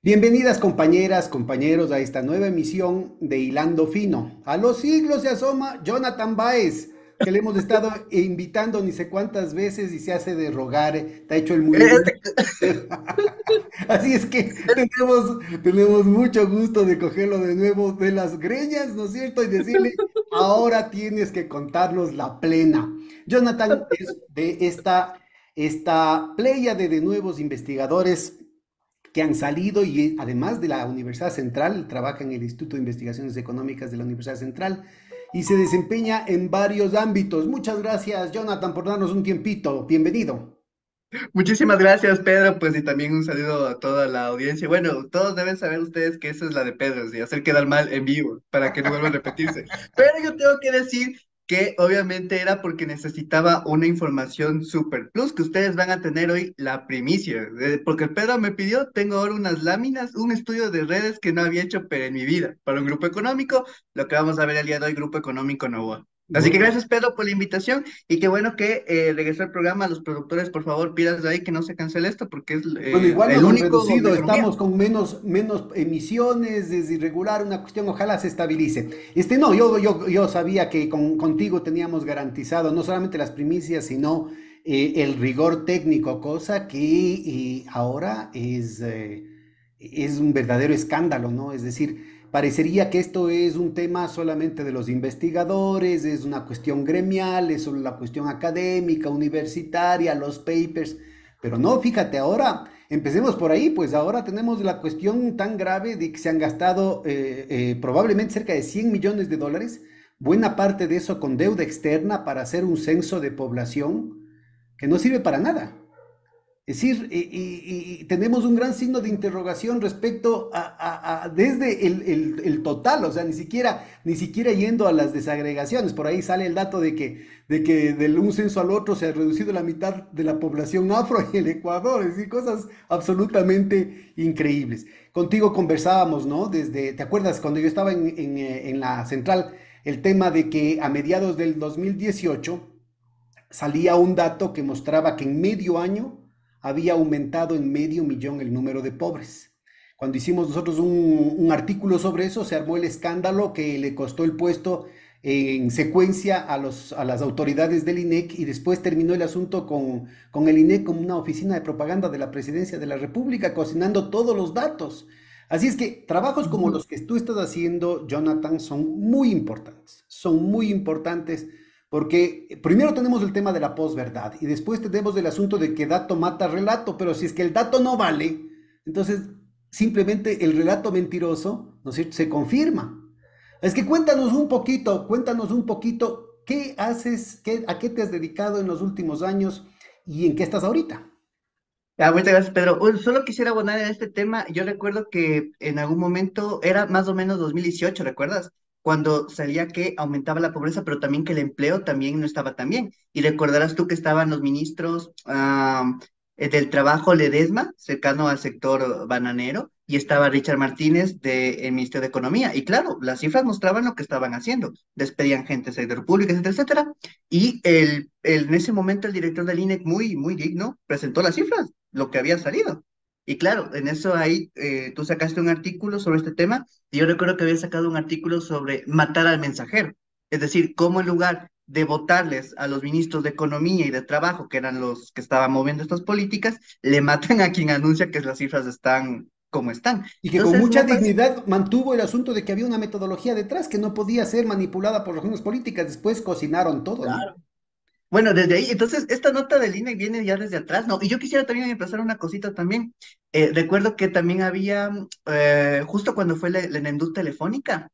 Bienvenidas compañeras, compañeros a esta nueva emisión de Hilando Fino. A los siglos se asoma Jonathan Baez, que le hemos estado invitando ni sé cuántas veces y se hace de rogar, te ha hecho el muy bien. Este, Así es que tenemos mucho gusto de cogerlo de nuevo de las greñas, ¿no es cierto? Y decirle, ahora tienes que contarnos la plena. Jonathan es de esta pléyade de nuevos investigadores que han salido y además de la Universidad Central, trabaja en el Instituto de Investigaciones Económicas de la Universidad Central y se desempeña en varios ámbitos. Muchas gracias, Jonathan, por darnos un tiempito. Bienvenido. Muchísimas gracias, Pedro, pues y también un saludo a toda la audiencia. Bueno, todos deben saber ustedes que esa es la de Pedro, y hacer quedar mal en vivo, para que no vuelva a repetirse. Pero yo tengo que decir que obviamente era porque necesitaba una información super plus, que ustedes van a tener hoy la primicia, porque el Pedro me pidió, tengo ahora unas láminas, un estudio de redes que no había hecho pero en mi vida, para un grupo económico, lo que vamos a ver el día de hoy, Grupo Económico Novoa. Así que Bueno, gracias, Pedro, por la invitación. Y qué bueno que regresó al programa. Los productores, por favor, pidas de ahí que no se cancele esto porque es bueno, igual el nos han único de reducido, economía. estamos con menos emisiones, es irregular, una cuestión, ojalá se estabilice. No, yo sabía que contigo teníamos garantizado no solamente las primicias, sino el rigor técnico, cosa que ahora es un verdadero escándalo, ¿no? Es decir, parecería que esto es un tema solamente de los investigadores, es una cuestión gremial, es solo la cuestión académica, universitaria, los papers, pero no, fíjate, ahora empecemos por ahí, pues ahora tenemos la cuestión tan grave de que se han gastado probablemente cerca de 100 millones de dólares, buena parte de eso con deuda externa para hacer un censo de población que no sirve para nada. Es decir, y tenemos un gran signo de interrogación respecto desde el total, o sea, ni siquiera yendo a las desagregaciones. Por ahí sale el dato de que del un censo al otro se ha reducido la mitad de la población afro en el Ecuador, es decir, cosas absolutamente increíbles. Contigo conversábamos, ¿no? ¿Te acuerdas cuando yo estaba en la central, el tema de que a mediados del 2018 salía un dato que mostraba que en medio año había aumentado en medio millón el número de pobres. Cuando hicimos nosotros un artículo sobre eso, se armó el escándalo que le costó el puesto en secuencia a las autoridades del INEC y después terminó el asunto con el INEC como una oficina de propaganda de la presidencia de la República, cocinando todos los datos. Así es que trabajos como Ujú. los que tú estás haciendo, Jonathan, son muy importantes porque primero tenemos el tema de la posverdad y después tenemos el asunto de que dato mata relato, pero si es que el dato no vale, entonces simplemente el relato mentiroso, ¿no es cierto?, se confirma. Es que cuéntanos un poquito qué haces, a qué te has dedicado en los últimos años y en qué estás ahorita. Muchas gracias, Pedro. Solo quisiera abonar en este tema. Yo recuerdo que en algún momento era más o menos 2018, ¿recuerdas? Cuando salía que aumentaba la pobreza, pero también que el empleo también no estaba tan bien. Y recordarás tú que estaban los ministros del Trabajo Ledesma, cercano al sector bananero, y estaba Richard Martínez del Ministerio de Economía. Y claro, las cifras mostraban lo que estaban haciendo. Despedían gente del sector público, etcétera, etcétera. Y en ese momento el director del INEC, muy, muy digno, presentó las cifras, lo que había salido. Y claro, en eso ahí tú sacaste un artículo sobre este tema y yo recuerdo que había sacado un artículo sobre matar al mensajero. Es decir, cómo en lugar de votarles a los ministros de Economía y de Trabajo, que eran los que estaban moviendo estas políticas, le matan a quien anuncia que las cifras están como están. Y que con Entonces, mucha me parece. dignidad mantuvo el asunto de que había una metodología detrás que no podía ser manipulada por razones políticas. Después cocinaron todo, ¿no? Claro. Bueno, desde ahí, entonces, esta nota del INE viene ya desde atrás, ¿no? Y yo quisiera también empezar una cosita también. Recuerdo que también había, justo cuando fue la Nendu telefónica,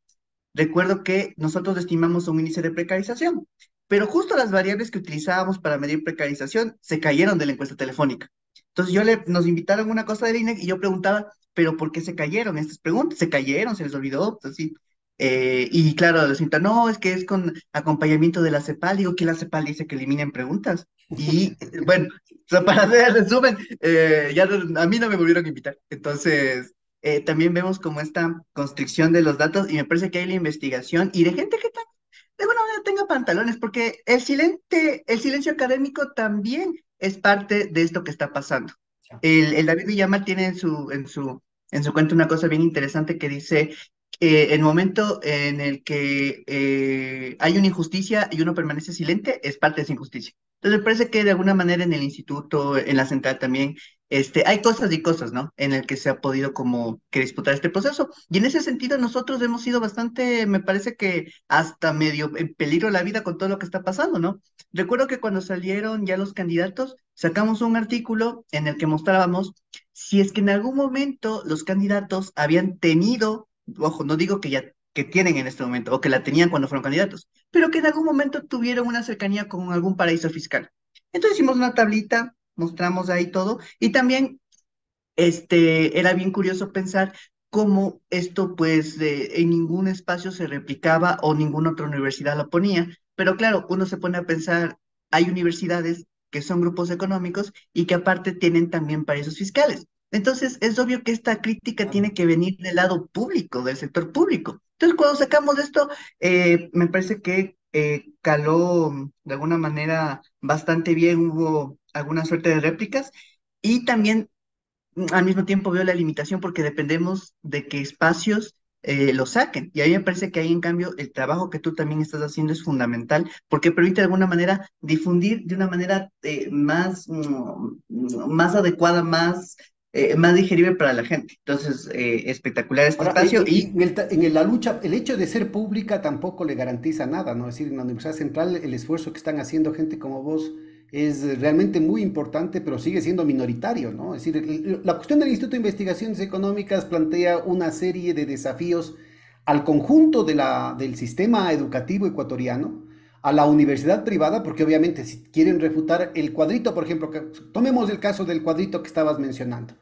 recuerdo que nosotros estimamos un índice de precarización, pero justo las variables que utilizábamos para medir precarización se cayeron de la encuesta telefónica. Entonces nos invitaron a una cosa del INE y yo preguntaba, ¿pero por qué se cayeron estas preguntas? ¿Se cayeron? ¿Se les olvidó? Así. Y claro, les invita, no, es que es con acompañamiento de la CEPAL. Digo que la CEPAL dice que eliminen preguntas. Y bueno, o sea, para hacer el resumen, a mí no me volvieron a invitar. Entonces, también vemos como esta constricción de los datos y me parece que hay la investigación y de gente que de alguna manera tenga pantalones, porque el silencio académico también es parte de esto que está pasando. El David Villamar tiene en su en su cuenta una cosa bien interesante que dice el momento en el que hay una injusticia y uno permanece silente es parte de esa injusticia. Entonces me parece que de alguna manera en el instituto, en la central también, hay cosas y cosas, ¿no? En el que se ha podido como que disputar este proceso. Y en ese sentido nosotros hemos sido bastante, me parece que hasta medio en peligro la vida con todo lo que está pasando, ¿no? Recuerdo que cuando salieron ya los candidatos, sacamos un artículo en el que mostrábamos si es que en algún momento los candidatos habían tenido, ojo, no digo que ya que tienen en este momento o que la tenían cuando fueron candidatos, pero que en algún momento tuvieron una cercanía con algún paraíso fiscal. Entonces hicimos una tablita, mostramos ahí todo y también era bien curioso pensar cómo esto pues en ningún espacio se replicaba o ninguna otra universidad lo ponía. Pero claro, uno se pone a pensar, hay universidades que son grupos económicos y que aparte tienen también paraísos fiscales. Entonces, es obvio que esta crítica Claro. tiene que venir del lado público, del sector público. Entonces, cuando sacamos esto, me parece que caló de alguna manera bastante bien, hubo alguna suerte de réplicas y también al mismo tiempo veo la limitación porque dependemos de qué espacios lo saquen. Y a mí me parece que ahí, en cambio, el trabajo que tú también estás haciendo es fundamental porque permite de alguna manera difundir de una manera más adecuada, más digerible para la gente. Entonces, espectacular este Ahora, espacio y la lucha, el hecho de ser pública tampoco le garantiza nada, ¿no? Es decir, en la Universidad Central el esfuerzo que están haciendo gente como vos es realmente muy importante, pero sigue siendo minoritario, ¿no? Es decir, la cuestión del Instituto de Investigaciones Económicas plantea una serie de desafíos al conjunto del sistema educativo ecuatoriano, a la universidad privada, porque obviamente si quieren refutar el cuadrito, por ejemplo, tomemos el caso del cuadrito que estabas mencionando.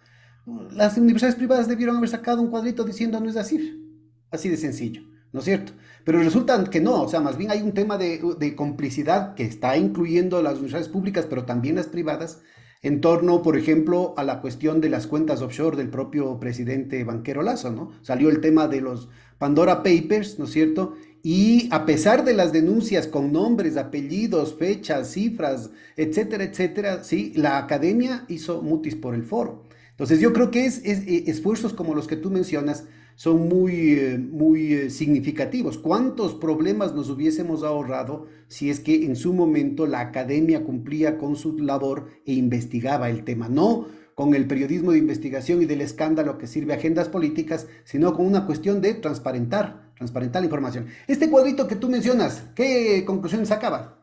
Las universidades privadas debieron haber sacado un cuadrito diciendo no es así, así de sencillo, ¿no es cierto? Pero resulta que no, o sea, más bien hay un tema de complicidad que está incluyendo las universidades públicas, pero también las privadas, en torno, por ejemplo, a la cuestión de las cuentas offshore del propio presidente Banquero Lazo, ¿no? Salió el tema de los Pandora Papers, ¿no es cierto? Y a pesar de las denuncias con nombres, apellidos, fechas, cifras, etcétera, etcétera, sí, la academia hizo mutis por el foro. Entonces yo creo que esfuerzos como los que tú mencionas son muy significativos. ¿Cuántos problemas nos hubiésemos ahorrado si es que en su momento la academia cumplía con su labor e investigaba el tema? No con el periodismo de investigación y del escándalo que sirve a agendas políticas, sino con una cuestión de transparentar la información. Este cuadrito que tú mencionas, ¿qué conclusiones sacaba?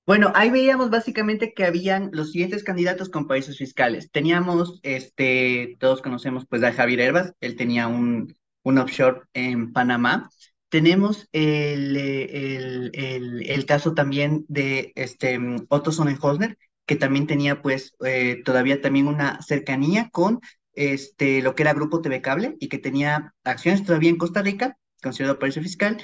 bueno, ahí veíamos básicamente que habían los siguientes candidatos con paraísos fiscales. Teníamos, todos conocemos pues a Javier Herbas, él tenía un offshore en Panamá. Tenemos el caso también de Otto Sonnenhosner, que también tenía pues todavía también una cercanía con lo que era Grupo TV Cable y que tenía acciones todavía en Costa Rica, considerado paraíso fiscal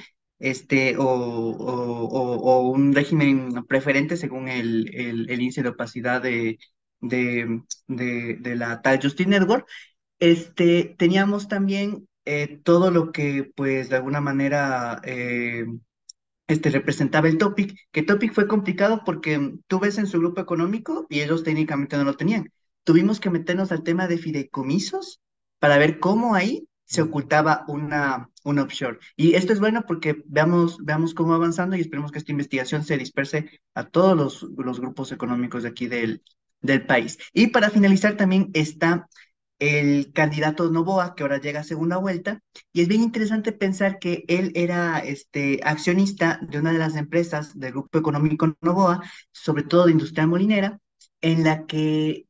o un régimen preferente según el índice de opacidad de la tal Justin Network. Teníamos también todo lo que, pues, de alguna manera representaba el Topic, que Topic fue complicado porque tú ves en su grupo económico y ellos técnicamente no lo tenían. Tuvimos que meternos al tema de fideicomisos para ver cómo ahí se ocultaba una offshore. Y esto es bueno porque veamos cómo va avanzando y esperemos que esta investigación se disperse a todos los grupos económicos de aquí del país. Y para finalizar también está el candidato Novoa, que ahora llega a segunda vuelta, y es bien interesante pensar que él era accionista de una de las empresas del grupo económico Novoa, sobre todo de industria molinera, en la que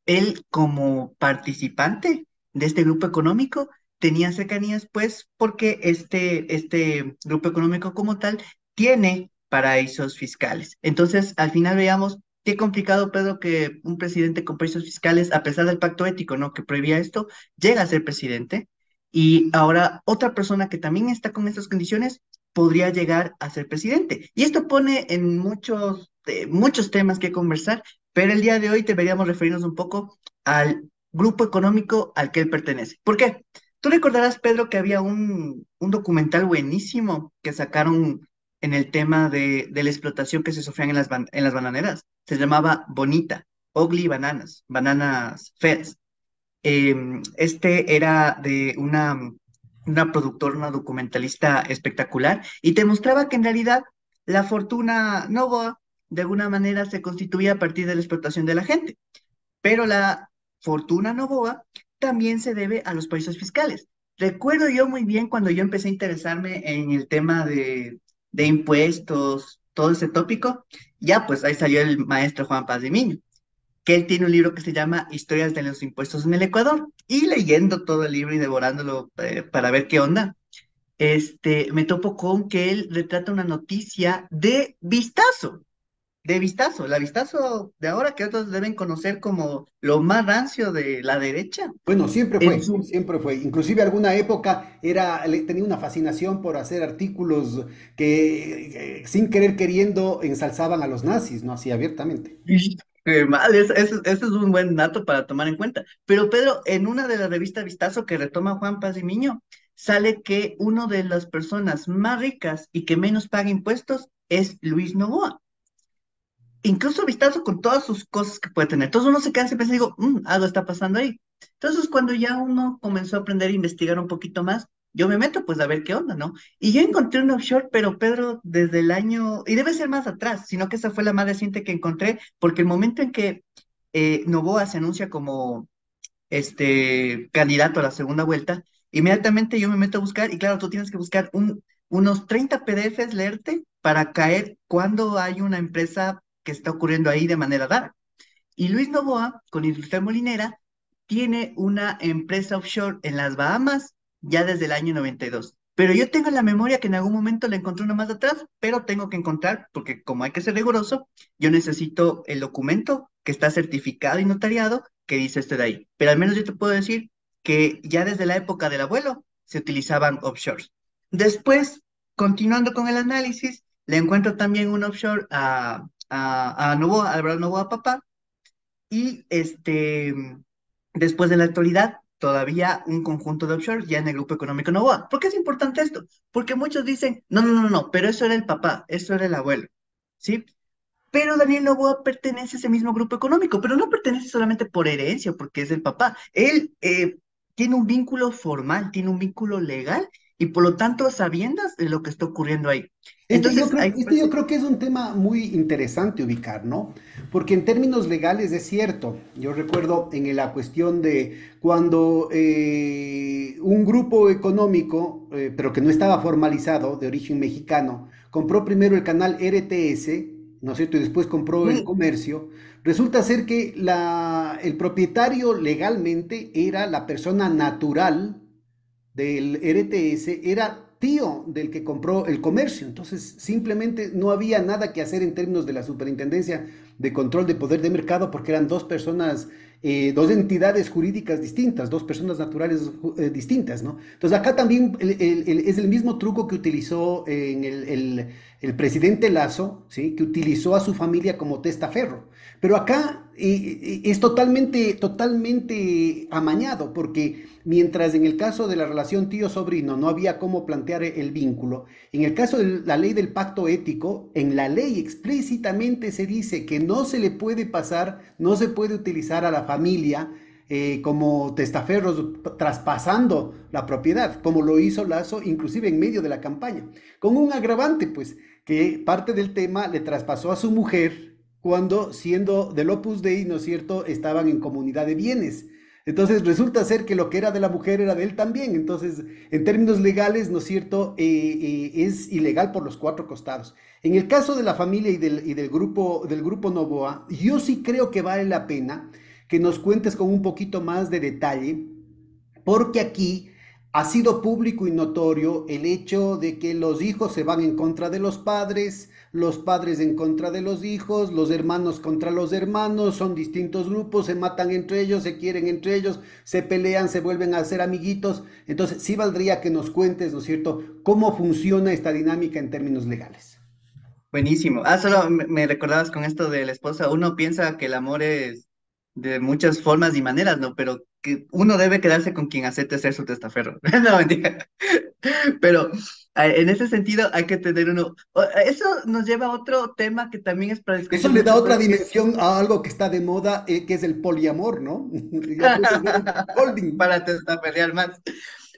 él como participante de este grupo económico tenía cercanías, pues, porque este grupo económico como tal tiene paraísos fiscales. Entonces, al final veamos qué complicado, Pedro, que un presidente con paraísos fiscales, a pesar del pacto ético, ¿no? Que prohibía esto, llega a ser presidente y ahora otra persona que también está con estas condiciones podría llegar a ser presidente. Y esto pone en muchos temas que conversar, pero el día de hoy deberíamos referirnos un poco al grupo económico al que él pertenece. ¿Por qué? Tú recordarás, Pedro, que había un documental buenísimo que sacaron en el tema de la explotación que se sufrían en las bananeras. Se llamaba Bonita, Ugly Bananas, Bananas Feds. Este era de una productora, una documentalista espectacular, y te mostraba que en realidad la fortuna Novoa de alguna manera se constituía a partir de la explotación de la gente, pero la fortuna Novoa también se debe a los paraísos fiscales. Recuerdo yo muy bien cuando yo empecé a interesarme en el tema de impuestos, todo ese tópico, ya pues ahí salió el maestro Juan Paz de Miño, que él tiene un libro que se llama Historias de los impuestos en el Ecuador. Y leyendo todo el libro y devorándolo para ver qué onda, me topo con que él retrata una noticia de Vistazo, la Vistazo de ahora que otros deben conocer como lo más rancio de la derecha. Bueno, En su siempre fue. Inclusive alguna época tenía una fascinación por hacer artículos que sin querer queriendo ensalzaban a los nazis, ¿no? Así abiertamente. Y qué mal, ese es un buen dato para tomar en cuenta. Pero Pedro, en una de las revistas Vistazo que retoma Juan Paz y Miño, sale que una de las personas más ricas y que menos paga impuestos es Luis Novoa. Incluso Vistazo con todas sus cosas que puede tener. Entonces uno se queda siempre y digo, algo está pasando ahí. Entonces cuando ya uno comenzó a aprender a investigar un poquito más, yo me meto pues a ver qué onda, ¿no? Y yo encontré un offshore, pero Pedro, desde el año, y debe ser más atrás, sino que esa fue la más reciente que encontré, porque el momento en que Novoa se anuncia como candidato a la segunda vuelta, inmediatamente yo me meto a buscar, y claro, tú tienes que buscar unos 30 PDFs, leerte, para caer cuando hay una empresa que está ocurriendo ahí de manera rara. Y Luis Novoa, con Industrial Molinera, tiene una empresa offshore en las Bahamas ya desde el año 92. Pero yo tengo en la memoria que en algún momento le encontré una más atrás, pero tengo que encontrar, porque como hay que ser riguroso, yo necesito el documento que está certificado y notariado que dice de ahí. Pero al menos yo te puedo decir que ya desde la época del abuelo se utilizaban offshores. Después, continuando con el análisis, le encuentro también un offshore a Novoa, a Alvarado Novoa Papá, y después de la actualidad, todavía un conjunto de offshore ya en el grupo económico Novoa. ¿Por qué es importante esto? Porque muchos dicen, no, no, no, no, pero eso era el papá, eso era el abuelo, ¿sí? Pero Daniel Noboa pertenece a ese mismo grupo económico, pero no pertenece solamente por herencia o porque es el papá. Él tiene un vínculo formal, tiene un vínculo legal y por lo tanto a sabiendas de lo que está ocurriendo ahí. Entonces, ahí me Este yo parece. creo que es un tema muy interesante ubicar, ¿no? Porque en términos legales es cierto. Yo recuerdo en la cuestión de cuando un grupo económico, pero que no estaba formalizado, de origen mexicano, compró primero el canal RTS, ¿no es cierto? Y después compró el Mm, comercio. Resulta ser que el propietario legalmente era la persona natural del RTS, era tío del que compró el comercio. Entonces, simplemente no había nada que hacer en términos de la Superintendencia de Control de Poder de Mercado porque eran dos personas, dos entidades jurídicas distintas, dos personas naturales distintas, ¿no? Entonces, acá también es el mismo truco que utilizó el presidente Lazo, ¿sí? Que utilizó a su familia como testaferro. Pero acá es totalmente amañado, porque mientras en el caso de la relación tío-sobrino no había cómo plantear el vínculo, en el caso de la ley del pacto ético, en la ley explícitamente se dice que no se le puede pasar, no se puede utilizar a la familia como testaferros traspasando la propiedad, como lo hizo Lazo inclusive en medio de la campaña, con un agravante, pues, que parte del tema le traspasó a su mujer cuando siendo del Opus Dei, ¿no es cierto?, estaban en comunidad de bienes. Entonces resulta ser que lo que era de la mujer era de él también. Entonces, en términos legales, ¿no es cierto?, es ilegal por los cuatro costados. En el caso de la familia del grupo Novoa, yo sí creo que vale la pena que nos cuentes con un poquito más de detalle, porque aquí ha sido público y notorio el hecho de que los hijos se van en contra de los padres en contra de los hermanos contra los hermanos, son distintos grupos, se matan entre ellos, se quieren entre ellos, se pelean, se vuelven a hacer amiguitos. Entonces, sí valdría que nos cuentes, ¿no es cierto?, cómo funciona esta dinámica en términos legales. buenísimo. Solo me recordabas con esto de la esposa. Uno piensa que el amor es de muchas formas y maneras, ¿no? Pero que uno debe quedarse con quien acepte ser su testaferro. No, mentira. Pero En ese sentido hay que tener uno. Eso nos lleva a otro tema que también es para Eso discutir le da mucho, otra creo que dimensión a algo que está de moda, que es el poliamor, ¿no? Ya puedes hacer un holding. para pelear más.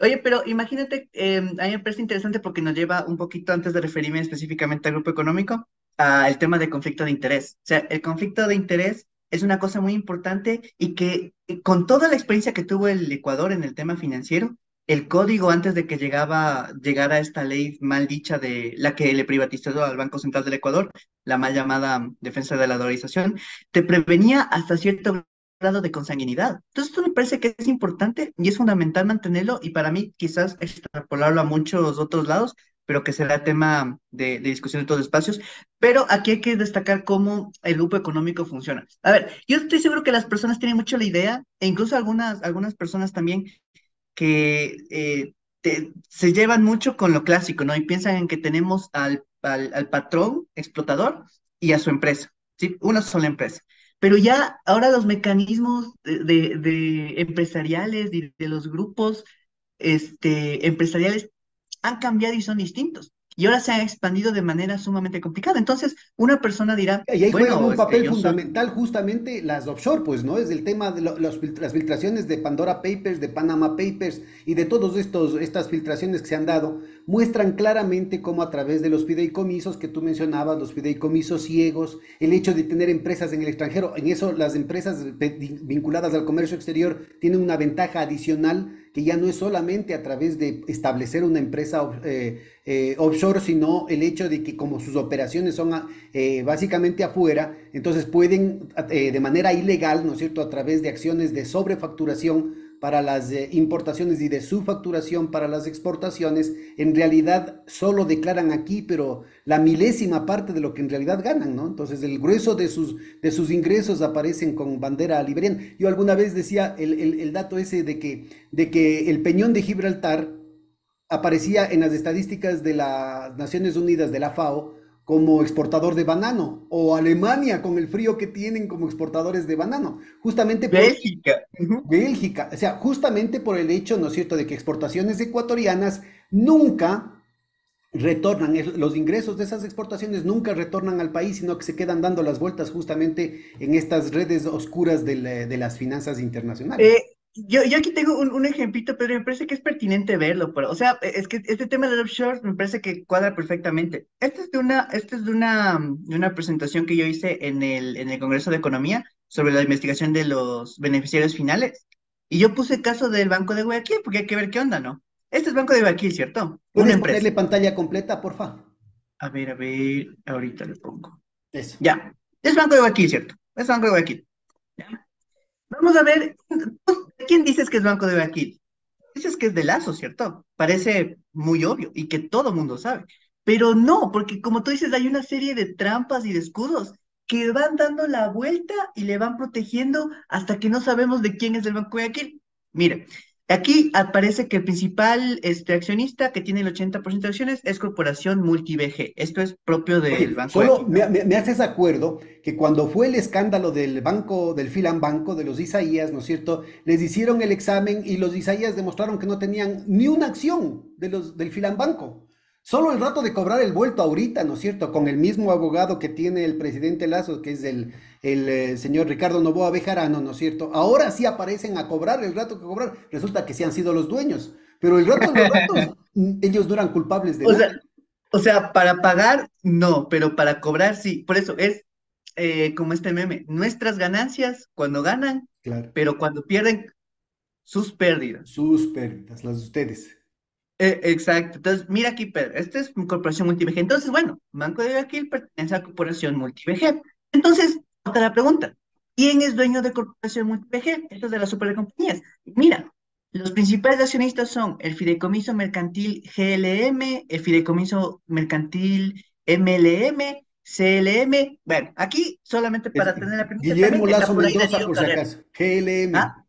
Oye, pero imagínate, a mí me parece interesante porque nos lleva un poquito antes de referirme específicamente al grupo económico, al tema de conflicto de interés. O sea, el conflicto de interés es una cosa muy importante y que con toda la experiencia que tuvo el Ecuador en el tema financiero, el código antes de que llegara esta ley mal dicha de la que le privatizó al Banco Central del Ecuador, la mal llamada defensa de la dolarización, te prevenía hasta cierto grado de consanguinidad. Entonces, esto me parece que es importante y es fundamental mantenerlo y para mí quizás extrapolarlo a muchos otros lados, pero que será tema de discusión en todos los espacios. Pero aquí hay que destacar cómo el grupo económico funciona. A ver, yo estoy seguro que las personas tienen mucho la idea, e incluso algunas personas también que se llevan mucho con lo clásico, ¿no? Y piensan en que tenemos al patrón explotador y a su empresa, ¿sí? Una sola empresa. Pero ya ahora los mecanismos de empresariales y de los grupos empresariales han cambiado y son distintos. Y ahora se han expandido de manera sumamente complicada. Entonces, una persona dirá, Y ahí juegan bueno, un papel yo soy. fundamental justamente las offshore, pues, ¿no? Es el tema de las filtraciones de Pandora Papers, de Panama Papers y de todos estas filtraciones que se han dado, muestran claramente cómo a través de los fideicomisos que tú mencionabas, los fideicomisos ciegos, el hecho de tener empresas en el extranjero, en eso las empresas vinculadas al comercio exterior tienen una ventaja adicional que ya no es solamente a través de establecer una empresa offshore, sino el hecho de que como sus operaciones son básicamente afuera, entonces pueden de manera ilegal, ¿no es cierto?, a través de acciones de sobrefacturación para las importaciones y de subfacturación para las exportaciones, en realidad solo declaran aquí, pero la milésima parte de lo que en realidad ganan, ¿no? Entonces el grueso de sus ingresos aparecen con bandera liberiana. Yo alguna vez decía el dato ese de que el Peñón de Gibraltar aparecía en las estadísticas de las Naciones Unidas, de la FAO, como exportador de banano, o Alemania con el frío que tienen como exportadores de banano, justamente por Bélgica. Ujú. Bélgica, o sea, justamente por el hecho, ¿no es cierto?, de que exportaciones ecuatorianas nunca retornan, los ingresos de esas exportaciones nunca retornan al país, sino que se quedan dando las vueltas justamente en estas redes oscuras de las finanzas internacionales. Yo aquí tengo un ejemplito, pero me parece que es pertinente verlo. O sea, es que este tema del offshore me parece que cuadra perfectamente. Este es de una presentación que yo hice en el Congreso de Economía sobre la investigación de los beneficiarios finales. Y yo puse el caso del Banco de Guayaquil, porque hay que ver qué onda, ¿no? Este es Banco de Guayaquil, ¿cierto? Una ¿Puedes empresa. ponerle pantalla completa, porfa? A ver, ahorita le pongo. Eso. Ya, es Banco de Guayaquil, ¿cierto? Es Banco de Guayaquil. ¿Ya? Vamos a ver, ¿quién dices que es Banco de Guayaquil? Dices que es de Lazo, ¿cierto? Parece muy obvio y que todo mundo sabe. Pero no, porque como tú dices, hay una serie de trampas y de escudos que van dando la vuelta y le van protegiendo hasta que no sabemos de quién es el Banco de Guayaquil. Mire, aquí aparece que el principal accionista que tiene el 80% de acciones es Corporación MultiVG. Esto es propio del Oye, Banco de solo Guayaquil, ¿no? me haces acuerdo que cuando fue el escándalo del banco, del Filan Banco, de los Isaías, ¿no es cierto? Les hicieron el examen y los Isaías demostraron que no tenían ni una acción del Filan Banco. Solo el rato de cobrar el vuelto ahorita, ¿no es cierto? Con el mismo abogado que tiene el presidente Lazo, que es el señor Ricardo Noboa Bejarano, ¿no es cierto? Ahora sí aparecen a cobrar el rato que cobrar. Resulta que sí han sido los dueños. Pero el rato de los ratos, ellos no eran culpables de O nada. sea, o sea, para pagar, no, pero para cobrar, sí. Por eso es como este meme, nuestras ganancias cuando ganan, Claro. pero cuando pierden, sus pérdidas. Sus pérdidas, las de ustedes. Exacto. Entonces, mira aquí, Pedro, esta es una corporación multi-VG. Entonces, bueno, Banco de Guayaquil pertenece a la corporación multi-VG. Entonces, otra la pregunta, ¿quién es dueño de corporación multi-VG? Esto es de las supercompañías. Mira, los principales accionistas son el Fideicomiso Mercantil GLM, el Fideicomiso Mercantil MLM, CLM. Bueno, aquí solamente Es para tener la premisa también Guillermo está Lazo por ahí Mendoza, Danilo por si Carrera. acaso. GLM. ¿Ah?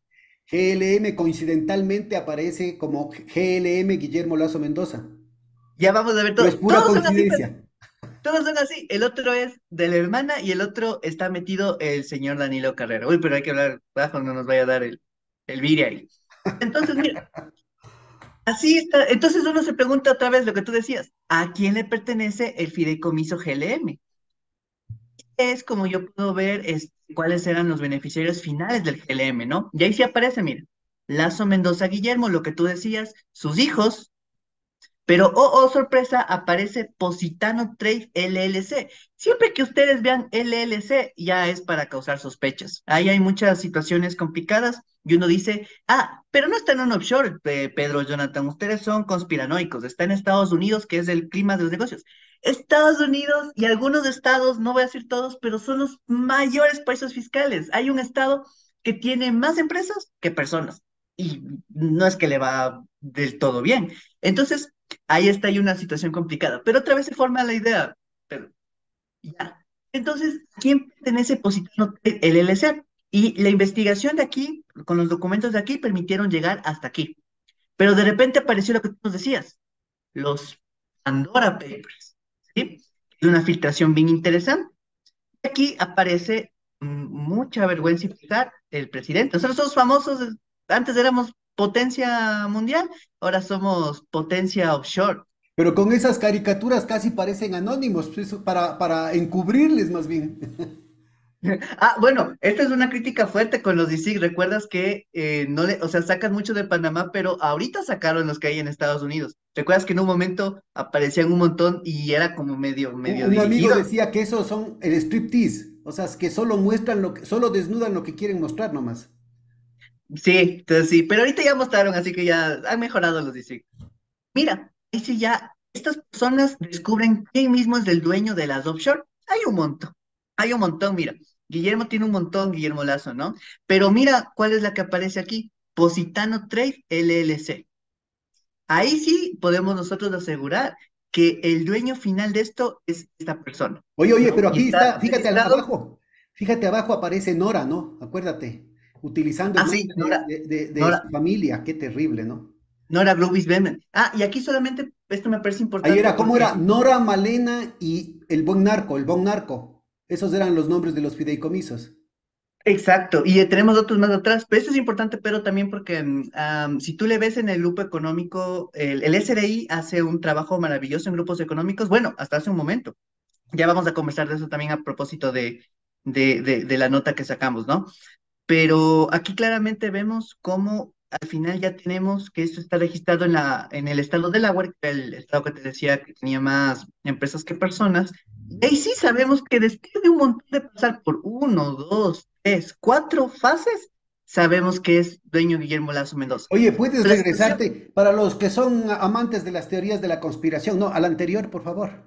GLM coincidentalmente aparece como GLM Guillermo Lazo Mendoza. Ya vamos a ver ¿O es todo. pura Todos son así, coincidencia? todos son así. El otro es de la hermana y el otro está metido el señor Danilo Carrera. Uy, pero hay que hablar bajo, no nos vaya a dar el vire ahí. Entonces, mira, Así está. Entonces uno se pregunta otra vez lo que tú decías, ¿a quién le pertenece el fideicomiso GLM? Es como yo puedo ver cuáles eran los beneficiarios finales del GLM, ¿no? Y ahí sí aparece, mira, Lazo Mendoza Guillermo, lo que tú decías, sus hijos, pero, oh, oh, sorpresa, aparece Positano Trade LLC. Siempre que ustedes vean LLC, ya es para causar sospechas. Ahí hay muchas situaciones complicadas y uno dice, ah, pero no está en un offshore, Pedro, Jonathan, ustedes son conspiranoicos, está en Estados Unidos, que es el clima de los negocios. Estados Unidos y algunos estados, no voy a decir todos, pero son los mayores países fiscales. Hay un estado que tiene más empresas que personas y no es que le va del todo bien. Entonces, ahí está ahí una situación complicada. Pero otra vez se forma la idea. Pero, ya. Entonces, ¿a quién pertenece Positano el LLC? Y la investigación de aquí, con los documentos de aquí, permitieron llegar hasta aquí. Pero de repente apareció lo que tú nos decías, los Pandora Papers, ¿sí? Es una filtración bien interesante. Aquí aparece mucha vergüenza y pesar el presidente. Nosotros somos famosos, antes éramos potencia mundial, ahora somos potencia offshore. Pero con esas caricaturas casi parecen anónimos, pues, para encubrirles más bien. Ah, bueno, esta es una crítica fuerte con los DCIC. Recuerdas que no le, o sea, sacan mucho de Panamá, pero ahorita sacaron los que hay en Estados Unidos. ¿Recuerdas que en un momento aparecían un montón y era como medio Un amigo dirigido? decía que esos son el striptease, o sea, es que solo muestran solo desnudan lo que quieren mostrar nomás. Sí, entonces sí, pero ahorita ya mostraron, así que ya han mejorado los DCIC. Mira, ahí sí ya, estas personas descubren quién mismo es el dueño de las offshore. Hay un montón, mira. Guillermo tiene un montón, Guillermo Lazo, ¿no? Pero mira cuál es la que aparece aquí, Positano Trade LLC. Ahí sí podemos nosotros asegurar que el dueño final de esto es esta persona, Oye, oye, ¿no? pero Y aquí está está, fíjate registrado, fíjate abajo aparece Nora, ¿no? Acuérdate, utilizando el ah, sí, nombre Nora, de Nora, su familia, qué terrible, ¿no? Nora Grubis Bemen. Ah, y aquí solamente, esto me parece Ahí importante era, ¿cómo porque era? Nora, Malena y el Bon Narco. Esos eran los nombres de los fideicomisos. exacto, y tenemos otros más atrás, pero esto es importante, pero también porque si tú le ves en el grupo económico, el SRI hace un trabajo maravilloso en grupos económicos, bueno, hasta hace un momento. Ya vamos a conversar de eso también a propósito de la nota que sacamos, ¿no? Pero aquí claramente vemos cómo al final ya tenemos que esto está registrado en el estado de Delaware, que era el estado que te decía que tenía más empresas que personas. Y ahí sí sabemos que después de un montón de pasar por uno, dos, tres, cuatro fases, sabemos que es dueño Guillermo Lazo Mendoza. Oye, ¿puedes La situación, regresarte para los que son amantes de las teorías de la conspiración? No, al anterior, por favor.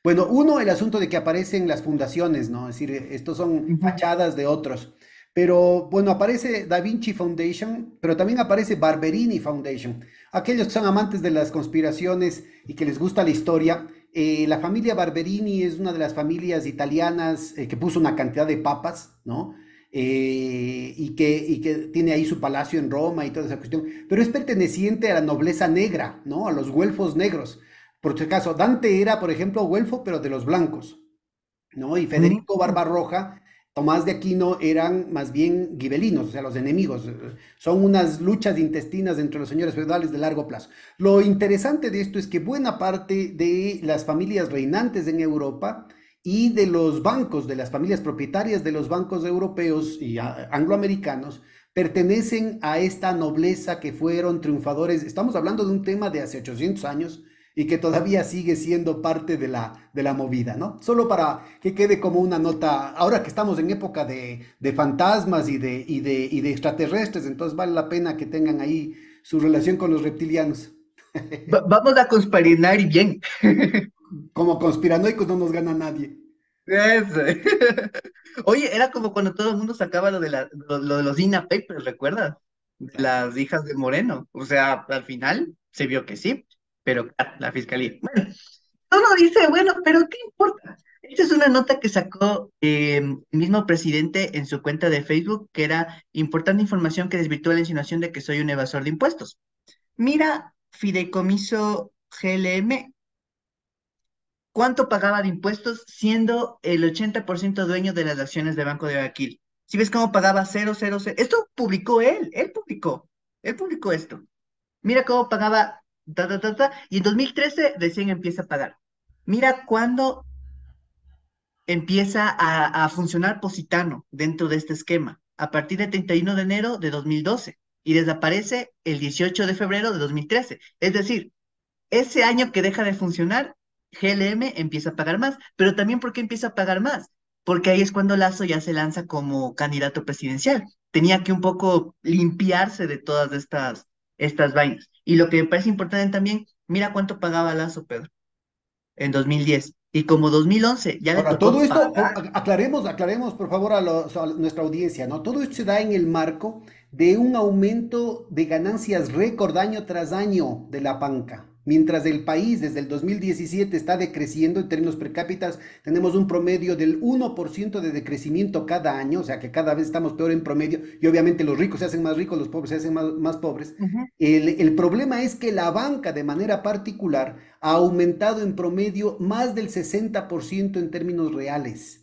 Bueno, uno, el asunto de que aparecen las fundaciones, ¿no? Es decir, estos son ujú, fachadas de otros. Pero bueno, aparece Da Vinci Foundation, pero también aparece Barberini Foundation. Aquellos que son amantes de las conspiraciones y que les gusta la historia, la familia Barberini es una de las familias italianas que puso una cantidad de papas, ¿no? Y que tiene ahí su palacio en Roma y toda esa cuestión, pero es perteneciente a la nobleza negra, ¿no? A los güelfos negros. Por si acaso, Dante era, por ejemplo, güelfo, pero de los blancos, ¿no? Y Federico mm, Barbarroja, Tomás de Aquino eran más bien gibelinos, o sea, los enemigos. Son unas luchas intestinas entre los señores feudales de largo plazo. Lo interesante de esto es que buena parte de las familias reinantes en Europa y de los bancos, de las familias propietarias de los bancos europeos y angloamericanos, pertenecen a esta nobleza que fueron triunfadores. Estamos hablando de un tema de hace 800 años y que todavía sigue siendo parte de la movida, ¿no? Solo para que quede como una nota, ahora que estamos en época de fantasmas y de extraterrestres, entonces vale la pena que tengan ahí su relación con los reptilianos. vamos a conspirinar y bien. Como conspiranoicos no nos gana nadie. Eso. Oye, era como cuando todo el mundo sacaba lo de los INA Papers, ¿recuerdas? De Claro. las hijas de Moreno. O sea, al final se vio que sí, pero la fiscalía. Bueno, uno dice, bueno, pero ¿qué importa? Esta es una nota que sacó el mismo presidente en su cuenta de Facebook, que era importante información que desvirtúa la insinuación de que soy un evasor de impuestos. Mira, Fideicomiso GLM, cuánto pagaba de impuestos siendo el 80% dueño de las acciones de Banco de Guayaquil. Si ves cómo pagaba 000, esto publicó él publicó esto. Mira cómo pagaba, y en 2013 recién empieza a pagar. Mira cuándo empieza a funcionar Positano dentro de este esquema, a partir del 31 de enero de 2012 y desaparece el 18 de febrero de 2013. Es decir, ese año que deja de funcionar, GLM empieza a pagar más, pero también ¿por qué empieza a pagar más? Porque ahí es cuando Lazo ya se lanza como candidato presidencial. Tenía que un poco limpiarse de todas estas vainas. Y lo que me parece importante también, mira cuánto pagaba Lazo, Pedro, en 2010. Y como 2011 ya le Ahora, todo tocó esto, pagar. aclaremos por favor a nuestra audiencia, ¿no? Todo esto se da en el marco de un aumento de ganancias récord año tras año de la banca. Mientras el país desde el 2017 está decreciendo en términos per cápita, tenemos un promedio del 1% de decrecimiento cada año, o sea que cada vez estamos peor en promedio y obviamente los ricos se hacen más ricos, los pobres se hacen más pobres. Ujú. El problema es que la banca de manera particular ha aumentado en promedio más del 60% en términos reales.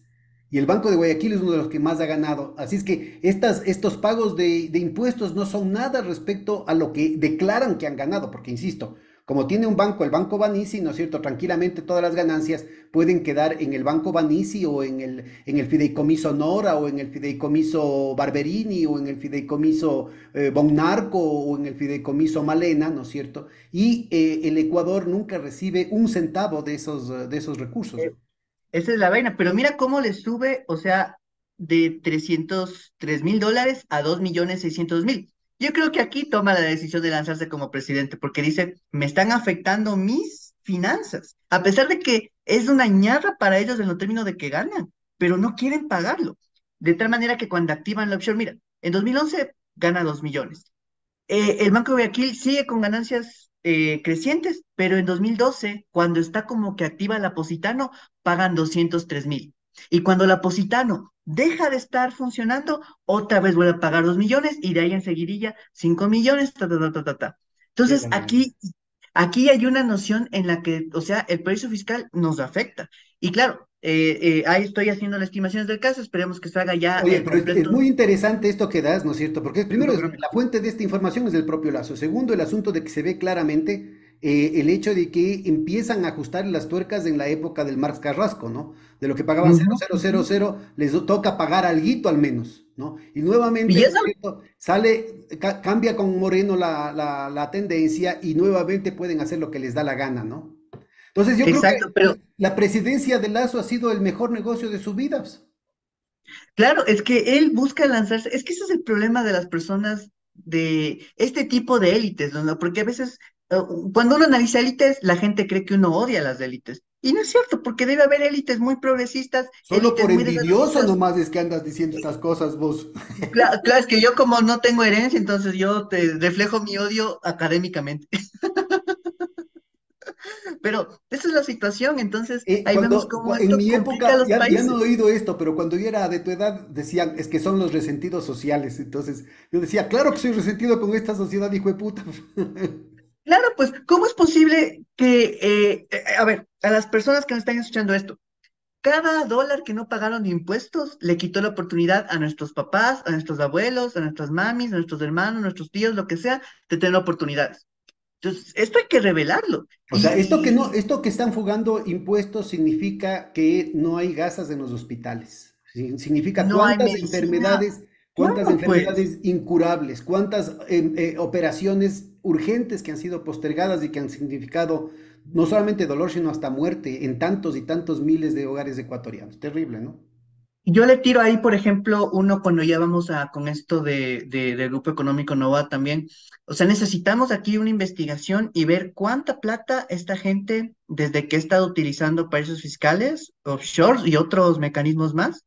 Y el Banco de Guayaquil es uno de los que más ha ganado. Así es que estos pagos de impuestos no son nada respecto a lo que declaran que han ganado, porque insisto, como tiene un banco, el Banco Banisi, ¿no es cierto? Tranquilamente todas las ganancias pueden quedar en el Banco Banisi o en el Fideicomiso Nora o en el Fideicomiso Barberini o en el Fideicomiso Bonnarco o en el Fideicomiso Malena, ¿no es cierto? Y el Ecuador nunca recibe un centavo de esos recursos. Eh, Esa es la vaina, pero mira cómo le sube, o sea, de 303.000 dólares a 2.600.000. Yo creo que aquí toma la decisión de lanzarse como presidente, porque dice, me están afectando mis finanzas, a pesar de que es una ñarra para ellos en lo término de que ganan, pero no quieren pagarlo. De tal manera que cuando activan la opción, mira, en 2011 gana 2 millones. El Banco de Guayaquil sigue con ganancias crecientes, pero en 2012, cuando está como que activa la Positano, pagan 203.000. Y cuando la Positano deja de estar funcionando, otra vez vuelve a pagar 2 millones y de ahí en seguidilla 5 millones, ta, ta, ta, ta, ta, ta. Qué Entonces, barbaridad. aquí hay una noción en la que, o sea, el paraíso fiscal nos afecta. Y claro, ahí estoy haciendo las estimaciones del caso, esperemos que salga ya Oye, el pero es completo muy interesante esto que das, ¿no es cierto? Porque primero, flujo económico. la fuente de esta información es del propio Lazo. Segundo, el asunto de que se ve claramente el hecho de que empiezan a ajustar las tuercas en la época del Marx Carrasco, ¿no? De lo que pagaban Ujú, ujú. 0,000, les toca pagar alguito al menos, ¿no? Y Y nuevamente, ¿no eso es cierto? Cambia con Moreno la tendencia y nuevamente pueden hacer lo que les da la gana, ¿no? Entonces yo creo que exacto, pero la presidencia de Lazo ha sido el mejor negocio de su vida. claro, es que él busca lanzarse, es que ese es el problema de las personas de este tipo de élites, ¿no? Porque a veces, cuando uno analiza élites, la gente cree que uno odia a las élites. Y no es cierto, porque debe haber élites muy progresistas, Solo élites por muy envidioso desarrollistas. nomás es que andas diciendo estas cosas vos. Claro, claro, es que yo como no tengo herencia, entonces yo te reflejo mi odio académicamente. Pero esa es la situación, entonces ahí vemos cómo En esto mi complica a época, los ya no he países. oído esto, pero cuando yo era de tu edad decían, es que son los resentidos sociales. Entonces yo decía, claro que soy resentido con esta sociedad, hijo de puta. Claro, pues, ¿cómo es posible que, a ver, a las personas que me están escuchando esto, cada dólar que no pagaron de impuestos le quitó la oportunidad a nuestros papás, a nuestros abuelos, a nuestras mamis, a nuestros hermanos, a nuestros tíos, lo que sea, de tener oportunidades? Entonces, esto hay que revelarlo. O sea, esto que no, Y esto que están fugando impuestos significa que no hay gasas en los hospitales. Significa no hay medicina. cuántas Claro, pues. enfermedades incurables, cuántas operaciones urgentes que han sido postergadas y que han significado no solamente dolor, sino hasta muerte en tantos y tantos miles de hogares ecuatorianos. Terrible, ¿no? Yo le tiro ahí, por ejemplo, uno cuando ya vamos con esto del Grupo Económico Nova también. O sea, necesitamos aquí una investigación y ver cuánta plata esta gente, desde que ha estado utilizando paraísos fiscales, offshore y otros mecanismos más,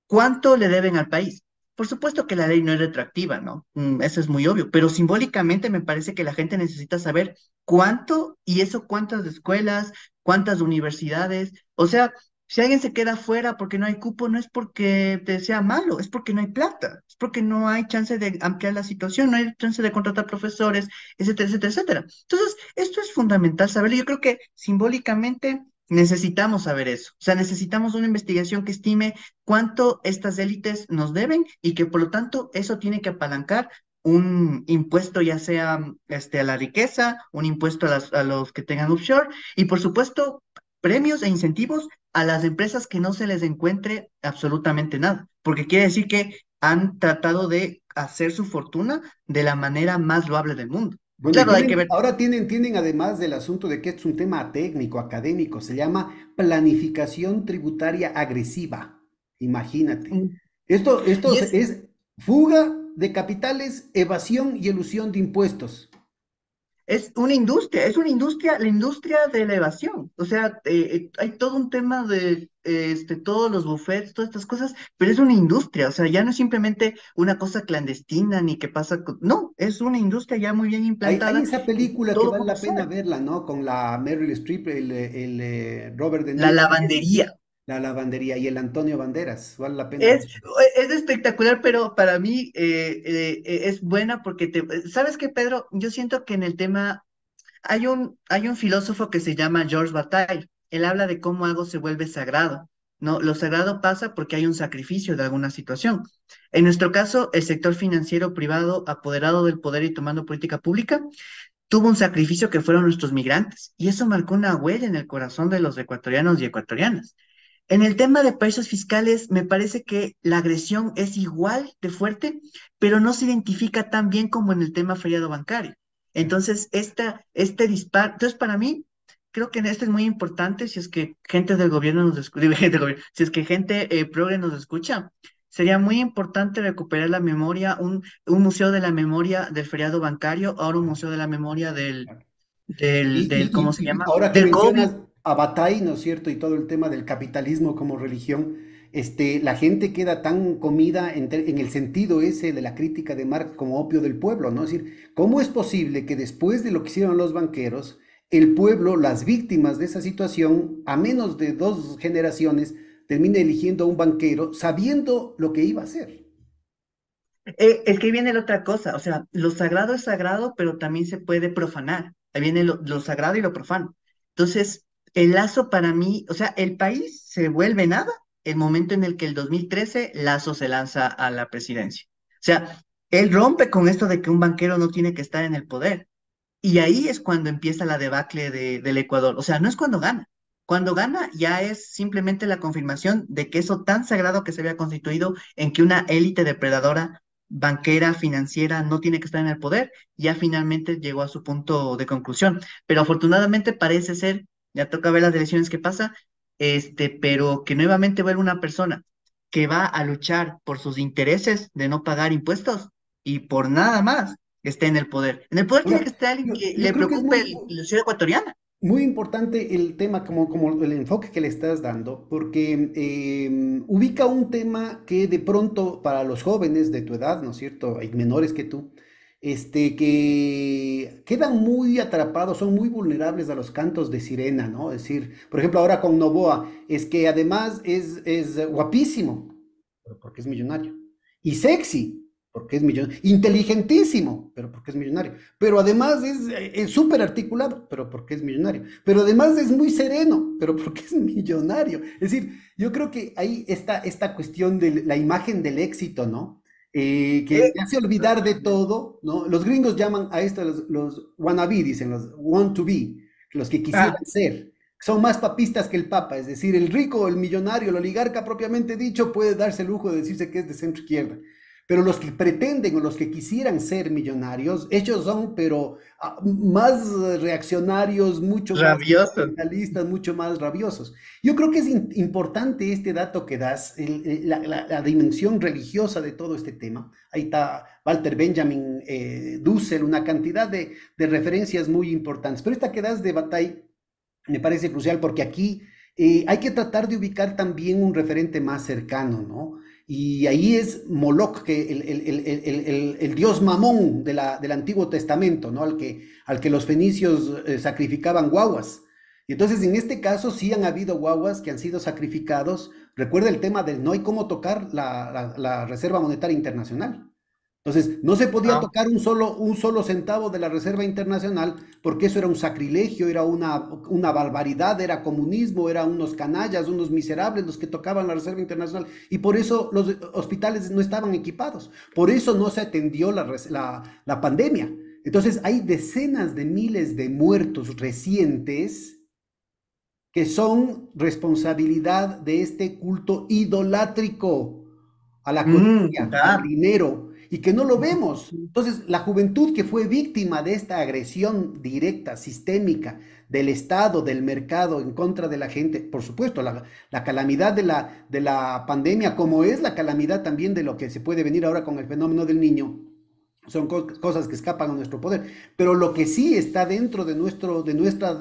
cuánto le deben al país. Por supuesto que la ley no es retroactiva, ¿no? Eso es muy obvio, pero simbólicamente me parece que la gente necesita saber cuánto y eso cuántas escuelas, cuántas universidades. O sea, si alguien se queda fuera porque no hay cupo, no es porque te sea malo, es porque no hay plata, es porque no hay chance de ampliar la situación, no hay chance de contratar profesores, etcétera, etcétera, etcétera. Entonces, esto es fundamental saberlo. Yo creo que simbólicamente necesitamos saber eso. O sea, necesitamos una investigación que estime cuánto estas élites nos deben y que por lo tanto eso tiene que apalancar un impuesto ya sea a la riqueza, un impuesto a los que tengan offshore y por supuesto premios e incentivos a las empresas que no se les encuentre absolutamente nada, porque quiere decir que han tratado de hacer su fortuna de la manera más loable del mundo. Bueno, y Claro, hay que tienen, ver. ahora tienen además del asunto de que es un tema técnico, académico, se llama planificación tributaria agresiva. Imagínate. mm, Esto Y es es fuga de capitales, evasión y elusión de impuestos. Es una industria, la industria de la evasión. O sea, hay todo un tema de todos los buffets, todas estas cosas, pero es una industria. O sea, ya no es simplemente una cosa clandestina ni que pasa. No, es una industria ya muy bien Hay implantada esa y película que todo vale como la pena sabe. verla, ¿no? Con la Meryl Streep, Robert De La Niro, lavandería. la lavandería y el Antonio Banderas. Vale la pena Es, verla. es espectacular, pero para mí es buena porque ¿sabes qué, Pedro? Yo siento que en el tema hay un filósofo que se llama George Bataille. Él habla de cómo algo se vuelve sagrado. No, lo sagrado pasa porque hay un sacrificio de alguna situación. En nuestro caso, el sector financiero privado, apoderado del poder y tomando política pública, tuvo un sacrificio que fueron nuestros migrantes. Y eso marcó una huella en el corazón de los ecuatorianos y ecuatorianas. En el tema de paraísos fiscales, me parece que la agresión es igual de fuerte, pero no se identifica tan bien como en el tema feriado bancario. Entonces, este disparo, entonces para mí, creo que en esto es muy importante, si es que gente del gobierno nos escucha, si es que gente progre nos escucha, sería muy importante recuperar la memoria, un museo de la memoria del feriado bancario, ahora un museo de la memoria ¿cómo se llama? Ahora que Del COVID. mencionas a Bataille, ¿no es cierto? Y todo el tema del capitalismo como religión, la gente queda tan comida en el sentido ese de la crítica de Marx como opio del pueblo, ¿no? Es decir, ¿cómo es posible que después de lo que hicieron los banqueros, el pueblo, las víctimas de esa situación, a menos de 2 generaciones, termine eligiendo a un banquero sabiendo lo que iba a hacer? Es que ahí viene la otra cosa, o sea, lo sagrado es sagrado, pero también se puede profanar. Ahí viene lo sagrado y lo profano. Entonces, el Lazo para mí, o sea, el país se vuelve nada el momento en el que el 2013 Lazo se lanza a la presidencia. O sea, él rompe con esto de que un banquero no tiene que estar en el poder. Y ahí es cuando empieza la debacle del Ecuador. O sea, no es cuando gana. Cuando gana ya es simplemente la confirmación de que eso tan sagrado que se había constituido en que una élite depredadora banquera, financiera, no tiene que estar en el poder, ya finalmente llegó a su punto de conclusión. Pero afortunadamente parece ser, ya toca ver las elecciones que pasa, pero que nuevamente vuelve una persona que va a luchar por sus intereses de no pagar impuestos y por nada más esté en el poder. En el poder tiene que Ahora, estar alguien yo, que yo le creo que es preocupe muy, la ciudad ecuatoriana. muy importante el tema, como el enfoque que le estás dando, porque ubica un tema que de pronto para los jóvenes de tu edad, ¿no es cierto? Hay menores que tú, que quedan muy atrapados, son muy vulnerables a los cantos de sirena, ¿no? Es decir, por ejemplo, ahora con Novoa, es que además es guapísimo, pero porque es millonario, y sexy, porque es millonario, inteligentísimo, pero porque es millonario. Pero además es súper articulado, pero porque es millonario. Pero además es muy sereno, pero porque es millonario. Es decir, yo creo que ahí está esta cuestión de la imagen del éxito, ¿no? Que Eh, te hace olvidar de todo, ¿no? Los gringos llaman a esto los wannabe, dicen, los want to be, los que ah, quisieran ser. Son más papistas que el papa, es decir, el rico, el millonario, el oligarca propiamente dicho puede darse el lujo de decirse que es de centro izquierda. Pero los que pretenden o los que quisieran ser millonarios, ellos son, pero más reaccionarios, mucho más rabioso. fundamentalistas, mucho más rabiosos. Yo creo que es importante este dato que das, la dimensión religiosa de todo este tema. Ahí está Walter Benjamin, Dussel, una cantidad de referencias muy importantes. Pero esta que das de Bataille me parece crucial porque aquí hay que tratar de ubicar también un referente más cercano, ¿no? Y ahí es Moloch, que el dios Mamón del Antiguo Testamento, ¿no? Al que los fenicios sacrificaban guaguas. Y entonces en este caso sí han habido guaguas que han sido sacrificados. Recuerda el tema del no hay cómo tocar la Reserva Monetaria Internacional. Entonces, no se podía Ah, tocar un solo centavo de la Reserva Internacional porque eso era un sacrilegio, era una barbaridad, era comunismo, eran unos canallas, unos miserables los que tocaban la Reserva Internacional y por eso los hospitales no estaban equipados, por eso no se atendió la pandemia. Entonces, hay decenas de miles de muertos recientes que son responsabilidad de este culto idolátrico a la codicia, al ya. dinero, y que no lo vemos. Entonces, la juventud que fue víctima de esta agresión directa, sistémica, del Estado, del mercado en contra de la gente, por supuesto, la calamidad de la pandemia, como es la calamidad también de lo que se puede venir ahora con el fenómeno del niño, son cosas que escapan a nuestro poder. Pero lo que sí está dentro de nuestra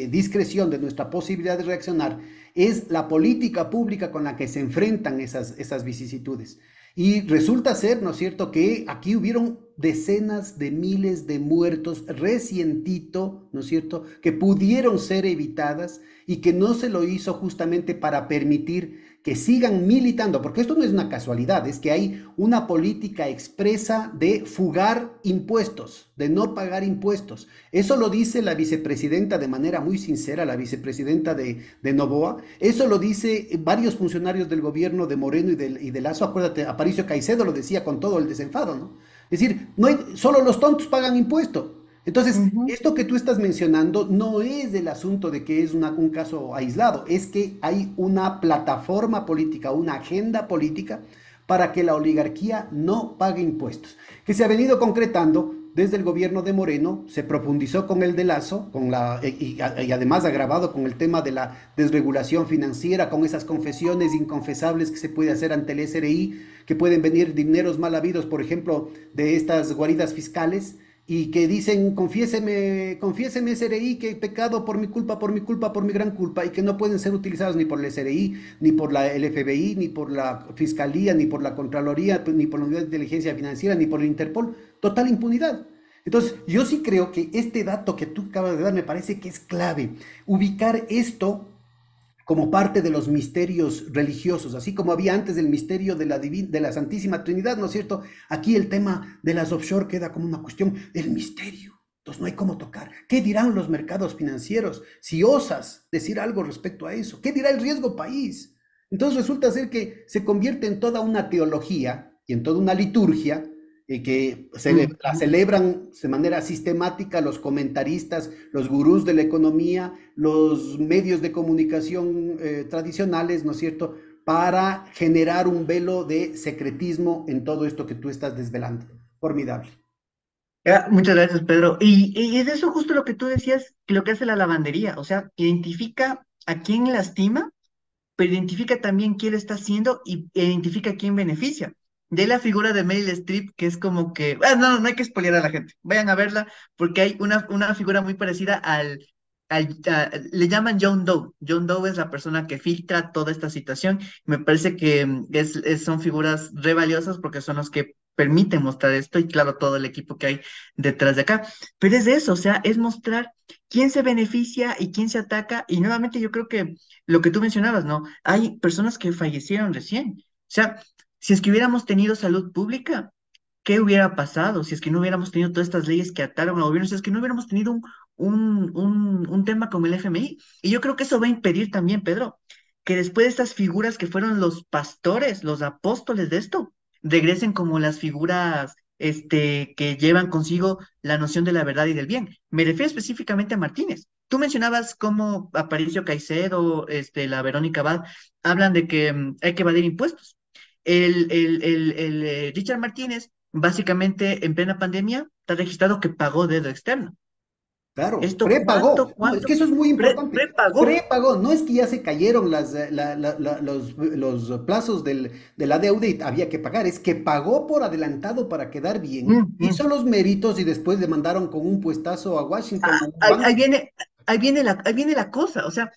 discreción, de nuestra posibilidad de reaccionar, es la política pública con la que se enfrentan esas vicisitudes. Y resulta ser, ¿no es cierto?, que aquí hubieron decenas de miles de muertos recientito, ¿no es cierto?, que pudieron ser evitadas y que no se lo hizo justamente para permitir que sigan militando, porque esto no es una casualidad, es que hay una política expresa de fugar impuestos, de no pagar impuestos. Eso lo dice la vicepresidenta de manera muy sincera, la vicepresidenta de Novoa, eso lo dice varios funcionarios del gobierno de Moreno y de Lazo, acuérdate, Aparicio Caicedo lo decía con todo el desenfado, ¿no? Es decir, no hay, solo los tontos pagan impuesto. Entonces, Ujú. esto que tú estás mencionando no es el asunto de que es un caso aislado, es que hay una plataforma política, una agenda política para que la oligarquía no pague impuestos, que se ha venido concretando desde el gobierno de Moreno, se profundizó con el de Lazo, y además agravado con el tema de la desregulación financiera, con esas confesiones inconfesables que se puede hacer ante el SRI, que pueden venir dineros mal habidos, por ejemplo, de estas guaridas fiscales, y que dicen, confiéseme, confiéseme SRI que he pecado por mi culpa, por mi culpa, por mi gran culpa, y que no pueden ser utilizados ni por el SRI, ni por el FBI, ni por la Fiscalía, ni por la Contraloría, ni por la Unidad de Inteligencia Financiera, ni por el Interpol. Total impunidad. Entonces, yo sí creo que este dato que tú acabas de dar me parece que es clave. Ubicar esto como parte de los misterios religiosos, así como había antes el misterio de la Santísima Trinidad, ¿no es cierto? Aquí el tema de las offshore queda como una cuestión del misterio. Entonces no hay cómo tocar. ¿Qué dirán los mercados financieros si osas decir algo respecto a eso? ¿Qué dirá el riesgo país? Entonces resulta ser que se convierte en toda una teología y en toda una liturgia que la Ujú. celebran de manera sistemática los comentaristas, los gurús de la economía, los medios de comunicación tradicionales, ¿no es cierto?, para generar un velo de secretismo en todo esto que tú estás desvelando. Formidable. Muchas gracias, Pedro. Y es eso justo lo que tú decías, que lo que hace la lavandería, o sea, identifica a quién lastima, pero identifica también quién lo está haciendo y identifica a quién beneficia. De ahí la figura de Meryl Streep, que es como que, no, no hay que spoilear a la gente, vayan a verla, porque hay una figura muy parecida le llaman John Doe. John Doe es la persona que filtra toda esta situación. Me parece que son figuras re valiosas porque son los que permiten mostrar esto y claro, todo el equipo que hay detrás de acá. Pero es de eso, o sea, es mostrar quién se beneficia y quién se ataca. Y nuevamente yo creo que lo que tú mencionabas, ¿no? Hay personas que fallecieron recién. O sea, si es que hubiéramos tenido salud pública, ¿qué hubiera pasado? Si es que no hubiéramos tenido todas estas leyes que ataron al gobierno, si es que no hubiéramos tenido un tema como el FMI. Y yo creo que eso va a impedir también, Pedro, que después de estas figuras que fueron los pastores, los apóstoles de esto, regresen como las figuras que llevan consigo la noción de la verdad y del bien. Me refiero específicamente a Martínez. Tú mencionabas cómo Aparicio Caicedo, la Verónica Abad, hablan de que hay que evadir impuestos. Richard Martínez, básicamente en plena pandemia, está registrado que pagó dedo externo. Claro, ¿Esto prepagó. No, es cuánto que eso es muy importante. prepagó? Prepagó. No es que ya se cayeron los plazos de la deuda y había que pagar. Es que pagó por adelantado para quedar bien. Mm, mm. Hizo los méritos y después le mandaron con un puestazo a Washington, a un Ahí, ahí banco. viene, ahí viene la cosa, o sea,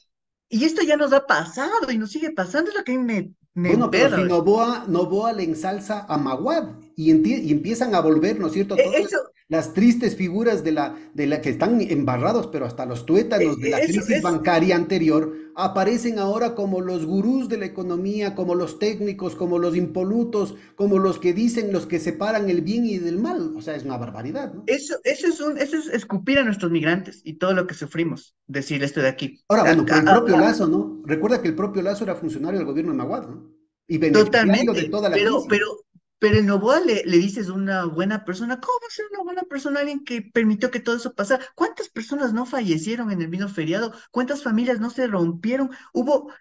y esto ya nos ha pasado y nos sigue pasando, es lo que a mí me Bueno, pero si emperra. Novoa le ensalza a Maguad y empiezan a volver, ¿no es cierto?, todas Eso, las tristes figuras de la que están embarrados, pero hasta los tuétanos de la eso crisis es. bancaria anterior aparecen ahora como los gurús de la economía, como los técnicos, como los impolutos, como los que dicen, los que separan el bien y del mal. O sea, es una barbaridad, ¿no? Eso es escupir a nuestros migrantes y todo lo que sufrimos, decir esto de aquí. Ahora, bueno, pero el propio Lazo, ¿no? Recuerda que el propio Lazo era funcionario del gobierno de Maguad, ¿no? Y beneficiario de Totalmente, toda la crisis. pero en Novoa le dices una buena persona. ¿Cómo va a ser una buena persona alguien que permitió que todo eso pasara? ¿Cuántas personas no fallecieron en el mismo feriado? ¿Cuántas familias no se rompieron?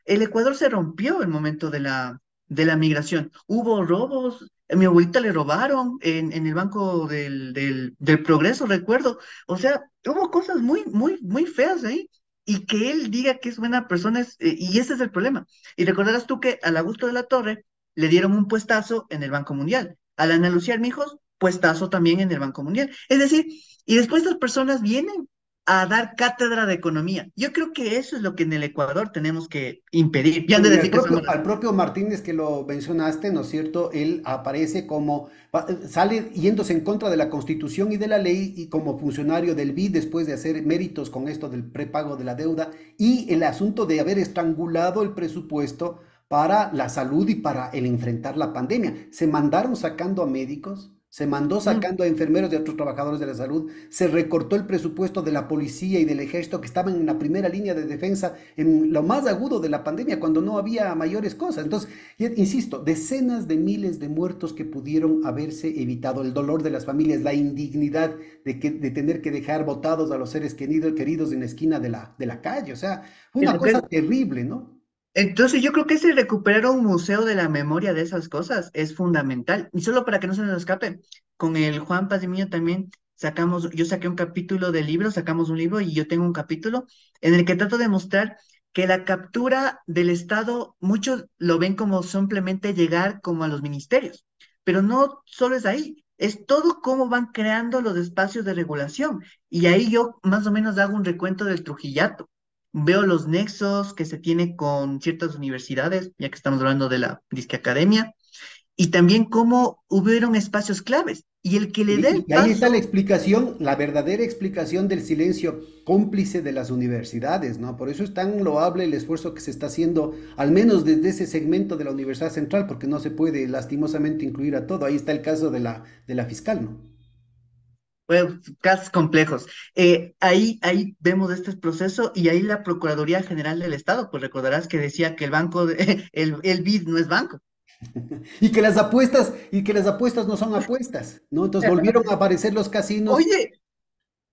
El Ecuador se rompió el momento de la migración. Hubo robos, a mi abuelita le robaron en el Banco del Progreso, recuerdo. O sea, hubo cosas muy feas ahí. Y que él diga que es buena persona, y ese es el problema. Y recordarás tú que al Augusto de la Torre le dieron un puestazo en el Banco Mundial. A la Ana Lucía Armijos, puestazo también en el Banco Mundial. Es decir, y después las personas vienen a dar cátedra de economía. Yo creo que eso es lo que en el Ecuador tenemos que impedir. Ya han de Bueno, y decir que somos al propio Martínez que lo mencionaste, ¿no es cierto? Él aparece como, sale yéndose en contra de la Constitución y de la ley y como funcionario del BID después de hacer méritos con esto del prepago de la deuda y el asunto de haber estrangulado el presupuesto para la salud y para el enfrentar la pandemia. Se mandaron sacando a médicos, se mandó mm, sacando a enfermeros y a otros trabajadores de la salud, se recortó el presupuesto de la policía y del ejército que estaban en la primera línea de defensa en lo más agudo de la pandemia, cuando no había mayores cosas. Entonces, insisto, decenas de miles de muertos que pudieron haberse evitado, el dolor de las familias, la indignidad de tener que dejar botados a los seres queridos en la esquina de la calle. O sea, fue en una la cosa calle. terrible, ¿no? Entonces yo creo que ese recuperar un museo de la memoria de esas cosas es fundamental. Y solo para que no se nos escape, con el Juan Pazmiño también yo saqué un capítulo del libro, sacamos un libro y yo tengo un capítulo en el que trato de mostrar que la captura del Estado, muchos lo ven como simplemente llegar como a los ministerios, pero no solo es ahí, es todo cómo van creando los espacios de regulación. Y ahí yo más o menos hago un recuento del Trujillato. Veo los nexos que se tiene con ciertas universidades, ya que estamos hablando de la disque academia, y también cómo hubieron espacios claves. Y el que le dé el Y ahí está la paso, explicación, la verdadera explicación del silencio cómplice de las universidades, ¿no? Por eso es tan loable el esfuerzo que se está haciendo, al menos desde ese segmento de la Universidad Central, porque no se puede lastimosamente incluir a todo. Ahí está el caso de la fiscal, ¿no? bueno, casos complejos. Ahí vemos este proceso y ahí la Procuraduría General del Estado, pues recordarás que decía que el banco, el BID no es banco. Y que las apuestas no son apuestas, ¿no? Entonces volvieron a aparecer los casinos. Oye,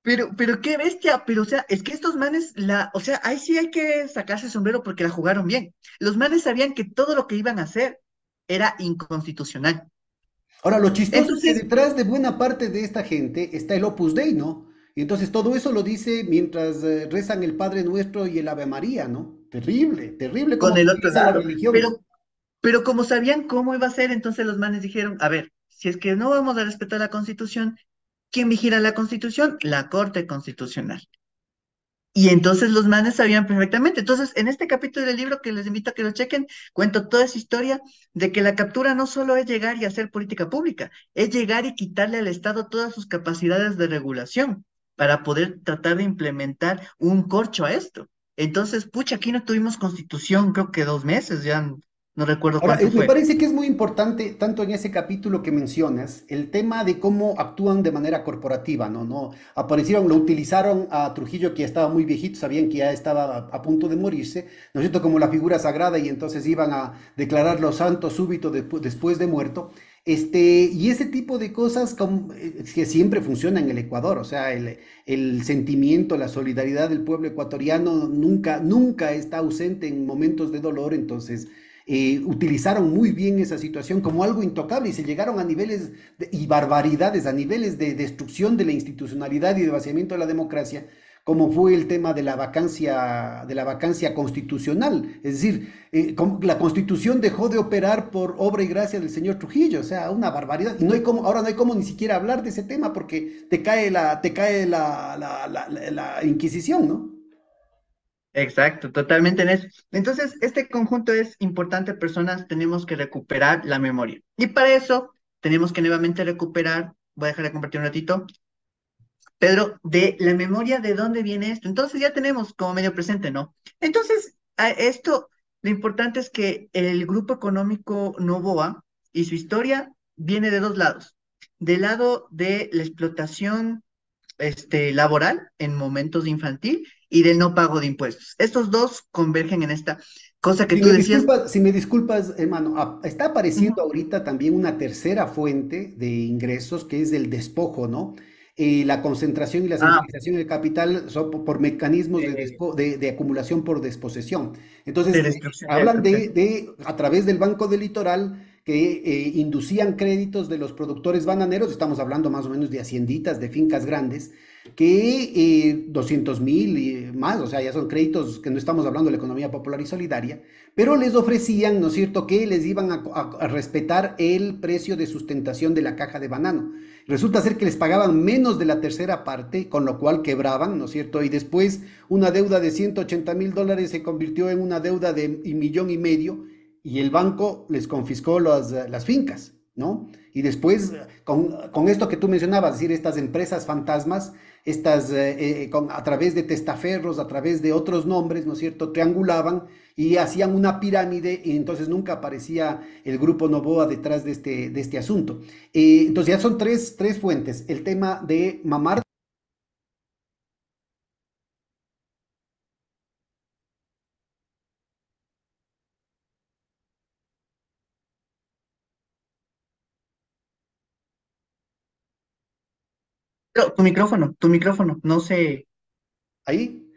pero qué bestia, pero o sea, es que estos manes, o sea, ahí sí hay que sacarse el sombrero porque la jugaron bien. Los manes sabían que todo lo que iban a hacer era inconstitucional. Ahora, lo chistoso es que Entonces, detrás de buena parte de esta gente está el Opus Dei, ¿no? Y entonces todo eso lo dice mientras rezan el Padre Nuestro y el Ave María, ¿no? Terrible, terrible cómo con el otro utiliza la lado, religión. pero como sabían cómo iba a ser, entonces los manes dijeron, a ver, si es que no vamos a respetar la Constitución, ¿quién vigila la Constitución? La Corte Constitucional. Y entonces los manes sabían perfectamente. Entonces, en este capítulo del libro que les invito a que lo chequen, cuento toda esa historia de que la captura no solo es llegar y hacer política pública, es llegar y quitarle al Estado todas sus capacidades de regulación para poder tratar de implementar un corcho a esto. Entonces, pucha, aquí no tuvimos constitución, creo que 2 meses, ya no recuerdo Ahora, cuánto me fue. parece que es muy importante, tanto en ese capítulo que mencionas, el tema de cómo actúan de manera corporativa, ¿no? No aparecieron, lo utilizaron a Trujillo, que ya estaba muy viejito, sabían que ya estaba a punto de morirse, ¿no es cierto? Como la figura sagrada y entonces iban a declararlo santo súbito después de muerto. Y ese tipo de cosas que siempre funciona en el Ecuador, o sea, el sentimiento, la solidaridad del pueblo ecuatoriano nunca está ausente en momentos de dolor, entonces utilizaron muy bien esa situación como algo intocable y se llegaron a niveles y barbaridades, a niveles de destrucción de la institucionalidad y de vaciamiento de la democracia, como fue el tema de la vacancia constitucional. Es decir, la constitución dejó de operar por obra y gracia del señor Trujillo, o sea, una barbaridad. Y no hay como, ahora no hay como ni siquiera hablar de ese tema porque te cae la Inquisición, ¿no? Exacto, totalmente en eso. Entonces, este conjunto es importante, personas, tenemos que recuperar la memoria. Y para eso tenemos que nuevamente recuperar, voy a dejar de compartir un ratito, Pedro, de la memoria de dónde viene esto. Entonces ya tenemos como medio presente, ¿no? Entonces, esto, lo importante es que el grupo económico Novoa y su historia viene de dos lados. Del lado de la explotación laboral en momentos infantil y del no pago de impuestos. Estos dos convergen en esta cosa que tú decías. Si me disculpas, hermano, está Ujú. apareciendo ahorita también una tercera fuente de ingresos que es el despojo, ¿no? La concentración y la Ah, centralización del capital son por mecanismos de, de acumulación por desposesión. de Entonces, destrucción del hablan capital. a través del Banco del Litoral que inducían créditos de los productores bananeros, estamos hablando más o menos de hacienditas, de fincas grandes, que 200.000 y más, o sea, ya son créditos que no estamos hablando de la economía popular y solidaria, pero les ofrecían, ¿no es cierto?, que les iban a respetar el precio de sustentación de la caja de banano. Resulta ser que les pagaban menos de la tercera parte, con lo cual quebraban, ¿no es cierto? Y después una deuda de $180.000 se convirtió en una deuda de 1,5 millones y el banco les confiscó las fincas, ¿no? Y después, con esto que tú mencionabas, es decir, estas empresas fantasmas, a través de testaferros, a través de otros nombres, ¿no es cierto?, triangulaban y hacían una pirámide y entonces nunca aparecía el grupo Novoa detrás de este asunto. Entonces ya son tres fuentes. El tema de mamar. Pero tu micrófono, no sé, Ahí,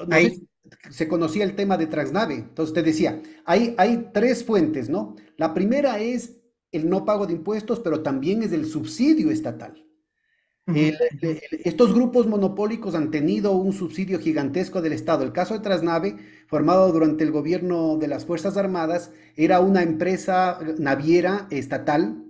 no sé si ahí. se conocía el tema de Transnave. Entonces te decía, hay tres fuentes, ¿no? La primera es el no pago de impuestos, pero también es el subsidio estatal. Ujú, ujú. Estos grupos monopólicos han tenido un subsidio gigantesco del Estado. El caso de Transnave, formado durante el gobierno de las Fuerzas Armadas, era una empresa naviera estatal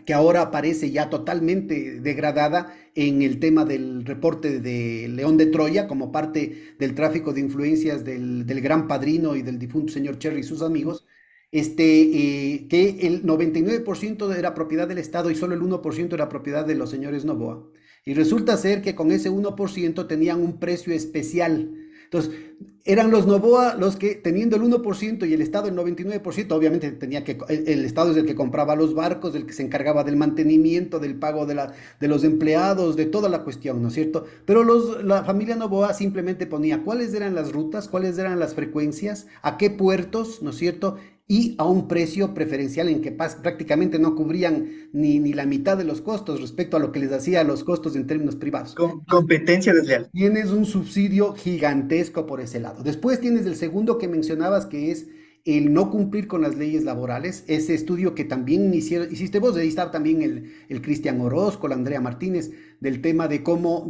que ahora aparece ya totalmente degradada en el tema del reporte de León de Troya como parte del tráfico de influencias del gran padrino y del difunto señor Cherry y sus amigos, que el 99% era propiedad del Estado y solo el 1% era propiedad de los señores Novoa. Y resulta ser que con ese 1% tenían un precio especial. Entonces, eran los Novoa los que, teniendo el 1% y el Estado el 99%, obviamente el Estado es el que compraba los barcos, el que se encargaba del mantenimiento, del pago de los empleados, de toda la cuestión, ¿no es cierto? Pero la familia Novoa simplemente ponía cuáles eran las rutas, cuáles eran las frecuencias, a qué puertos, ¿no es cierto? Y a un precio preferencial en que prácticamente no cubrían ni la mitad de los costos respecto a lo que les hacía los costos en términos privados. Competencia desleal. Tienes un subsidio gigantesco por ese lado. Después tienes el segundo que mencionabas, que es el no cumplir con las leyes laborales. Ese estudio que también hiciste vos, ahí está también el Cristian Orozco, la Andrea Martínez, del tema de cómo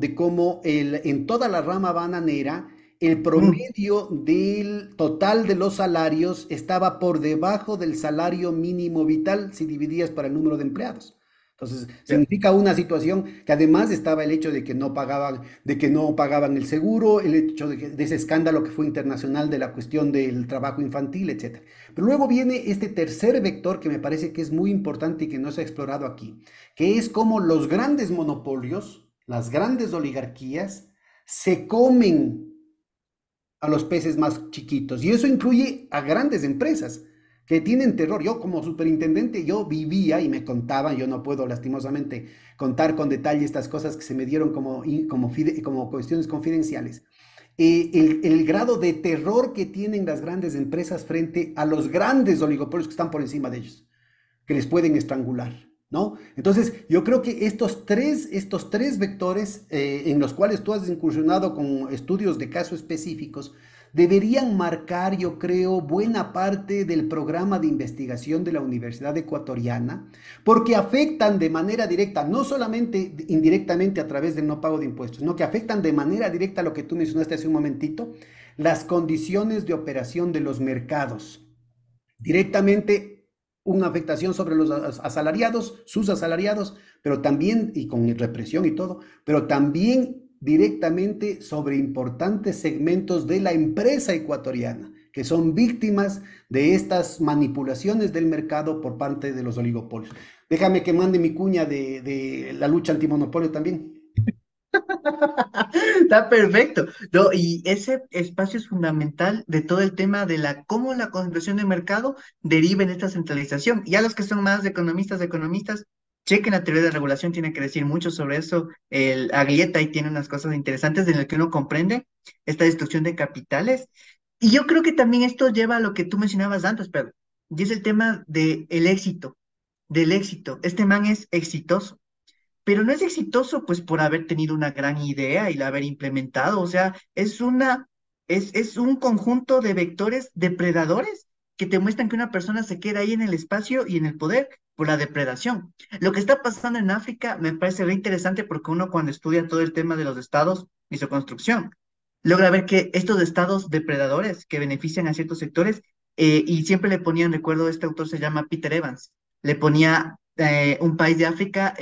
en toda la rama bananera, el Mm, promedio del total de los salarios estaba por debajo del salario mínimo vital si dividías para el número de empleados. Entonces, ya. significa una situación que además estaba el hecho de que no pagaban el seguro, el hecho de ese escándalo que fue internacional de la cuestión del trabajo infantil, etcétera. Pero luego viene este tercer vector que me parece que es muy importante y que no se ha explorado aquí, que es cómo los grandes monopolios, las grandes oligarquías, se comen a los peces más chiquitos. Y eso incluye a grandes empresas que tienen terror. Yo como superintendente, yo vivía y me contaban, yo no puedo lastimosamente contar con detalle estas cosas que se me dieron como cuestiones confidenciales. El grado de terror que tienen las grandes empresas frente a los grandes oligopolios que están por encima de ellos, que les pueden estrangular, ¿no? Entonces, yo creo que estos tres vectores en los cuales tú has incursionado con estudios de casos específicos, deberían marcar, yo creo, buena parte del programa de investigación de la Universidad Ecuatoriana, porque afectan de manera directa, no solamente indirectamente a través del no pago de impuestos, sino que afectan de manera directa lo que tú mencionaste hace un momentito, las condiciones de operación de los mercados directamente una afectación sobre los asalariados, sus asalariados, pero también, y con represión y todo, pero también directamente sobre importantes segmentos de la empresa ecuatoriana, que son víctimas de estas manipulaciones del mercado por parte de los oligopolios. Déjame que mande mi cuña de la lucha antimonopolio también. Está perfecto. No, y ese espacio es fundamental de todo el tema de cómo la concentración de mercado deriva en esta centralización. Ya los que son más economistas, chequen la teoría de regulación, tiene que decir mucho sobre eso. El Aglietta ahí tiene unas cosas interesantes en las que uno comprende esta destrucción de capitales. Y yo creo que también esto lleva a lo que tú mencionabas antes, Pedro, y es el tema del éxito. Este man es exitoso, pero no es exitoso pues por haber tenido una gran idea y la haber implementado, o sea, es un conjunto de vectores depredadores que te muestran que una persona se queda ahí en el espacio y en el poder por la depredación. Lo que está pasando en África me parece muy interesante porque uno cuando estudia todo el tema de los estados y su construcción, logra ver que estos estados depredadores que benefician a ciertos sectores, y siempre le ponían, recuerdo, este autor se llama Peter Evans, le ponía un país de África,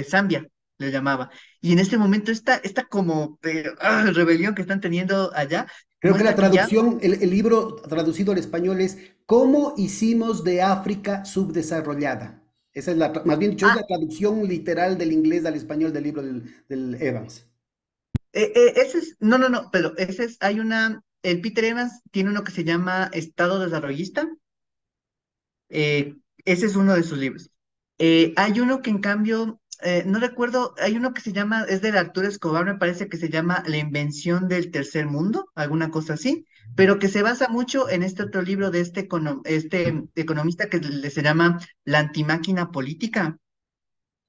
Zambia, le llamaba. Y en este momento esta como rebelión que están teniendo allá Creo que la muestra que ya... traducción, el libro traducido al español es ¿Cómo hicimos de África subdesarrollada? Esa es más bien dicho, es Ah, la traducción literal del inglés al español del libro del Evans. ese es, no, no, no, pero ese es, el Peter Evans tiene uno que se llama Estado Desarrollista. Ese es uno de sus libros. Hay uno que en cambio, no recuerdo, hay uno que se llama, es de Arturo Escobar, me parece que se llama La invención del tercer mundo, alguna cosa así, pero que se basa mucho en este otro libro de este economista que se llama La antimáquina política.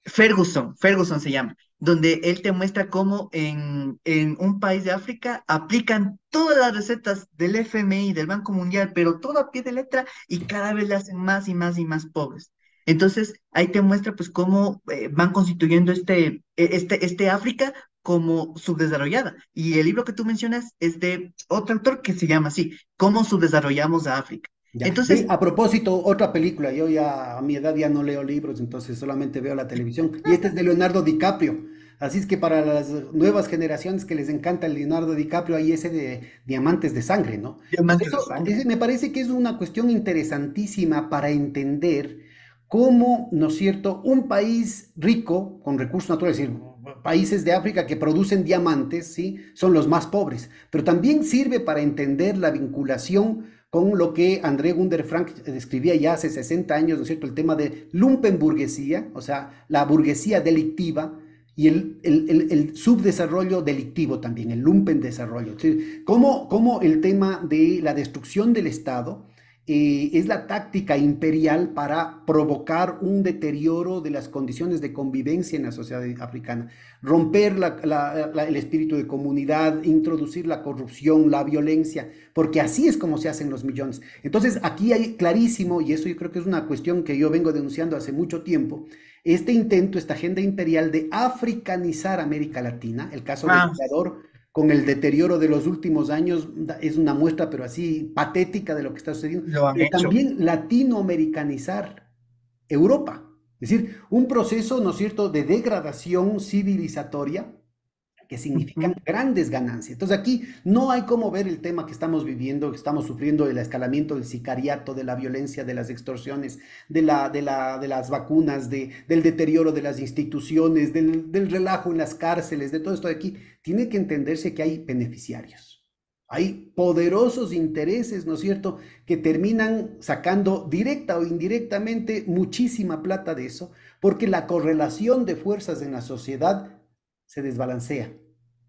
Ferguson se llama, donde él te muestra cómo en un país de África aplican todas las recetas del FMI, del Banco Mundial, pero todo a pie de letra y cada vez le hacen más y más y más pobres. Entonces, ahí te muestra pues cómo van constituyendo este África como subdesarrollada. Y el libro que tú mencionas es de otro autor que se llama así, ¿Cómo subdesarrollamos a África? Ya. Entonces, A propósito, otra película, yo ya a mi edad ya no leo libros, entonces solamente veo la televisión. Y este es de Leonardo DiCaprio. Así es que para las nuevas generaciones que les encanta el Leonardo DiCaprio, hay ese de Diamantes de Sangre, ¿no? Entonces Diamantes de eso Sangre. me parece que es una cuestión interesantísima para entender cómo, ¿no es cierto?, un país rico con recursos naturales, es decir, países de África que producen diamantes, ¿sí?, son los más pobres, pero también sirve para entender la vinculación con lo que André Gunder Frank describía ya hace 60 años, ¿no es cierto?, el tema de lumpenburguesía, o sea, la burguesía delictiva y el subdesarrollo delictivo también, el lumpendesarrollo. Cómo el tema de la destrucción del Estado es la táctica imperial para provocar un deterioro de las condiciones de convivencia en la sociedad africana, romper el espíritu de comunidad, introducir la corrupción, la violencia, porque así es como se hacen los millones. Entonces, aquí hay clarísimo, y eso yo creo que es una cuestión que yo vengo denunciando hace mucho tiempo, este intento, esta agenda imperial de africanizar América Latina, el caso de Ah, Ecuador, con el deterioro de los últimos años, es una muestra, pero así patética de lo que está sucediendo, lo han pero hecho. también latinoamericanizar Europa, es decir, un proceso, ¿no es cierto?, de degradación civilizatoria que significan Ujú. grandes ganancias. Entonces aquí no hay cómo ver el tema que estamos viviendo, que estamos sufriendo, el escalamiento del sicariato, de la violencia, de las extorsiones, de las vacunas, del deterioro de las instituciones, del relajo en las cárceles, de todo esto de aquí. Tiene que entenderse que hay beneficiarios. Hay poderosos intereses, ¿no es cierto?, que terminan sacando directa o indirectamente muchísima plata de eso, porque la correlación de fuerzas en la sociedad se desbalancea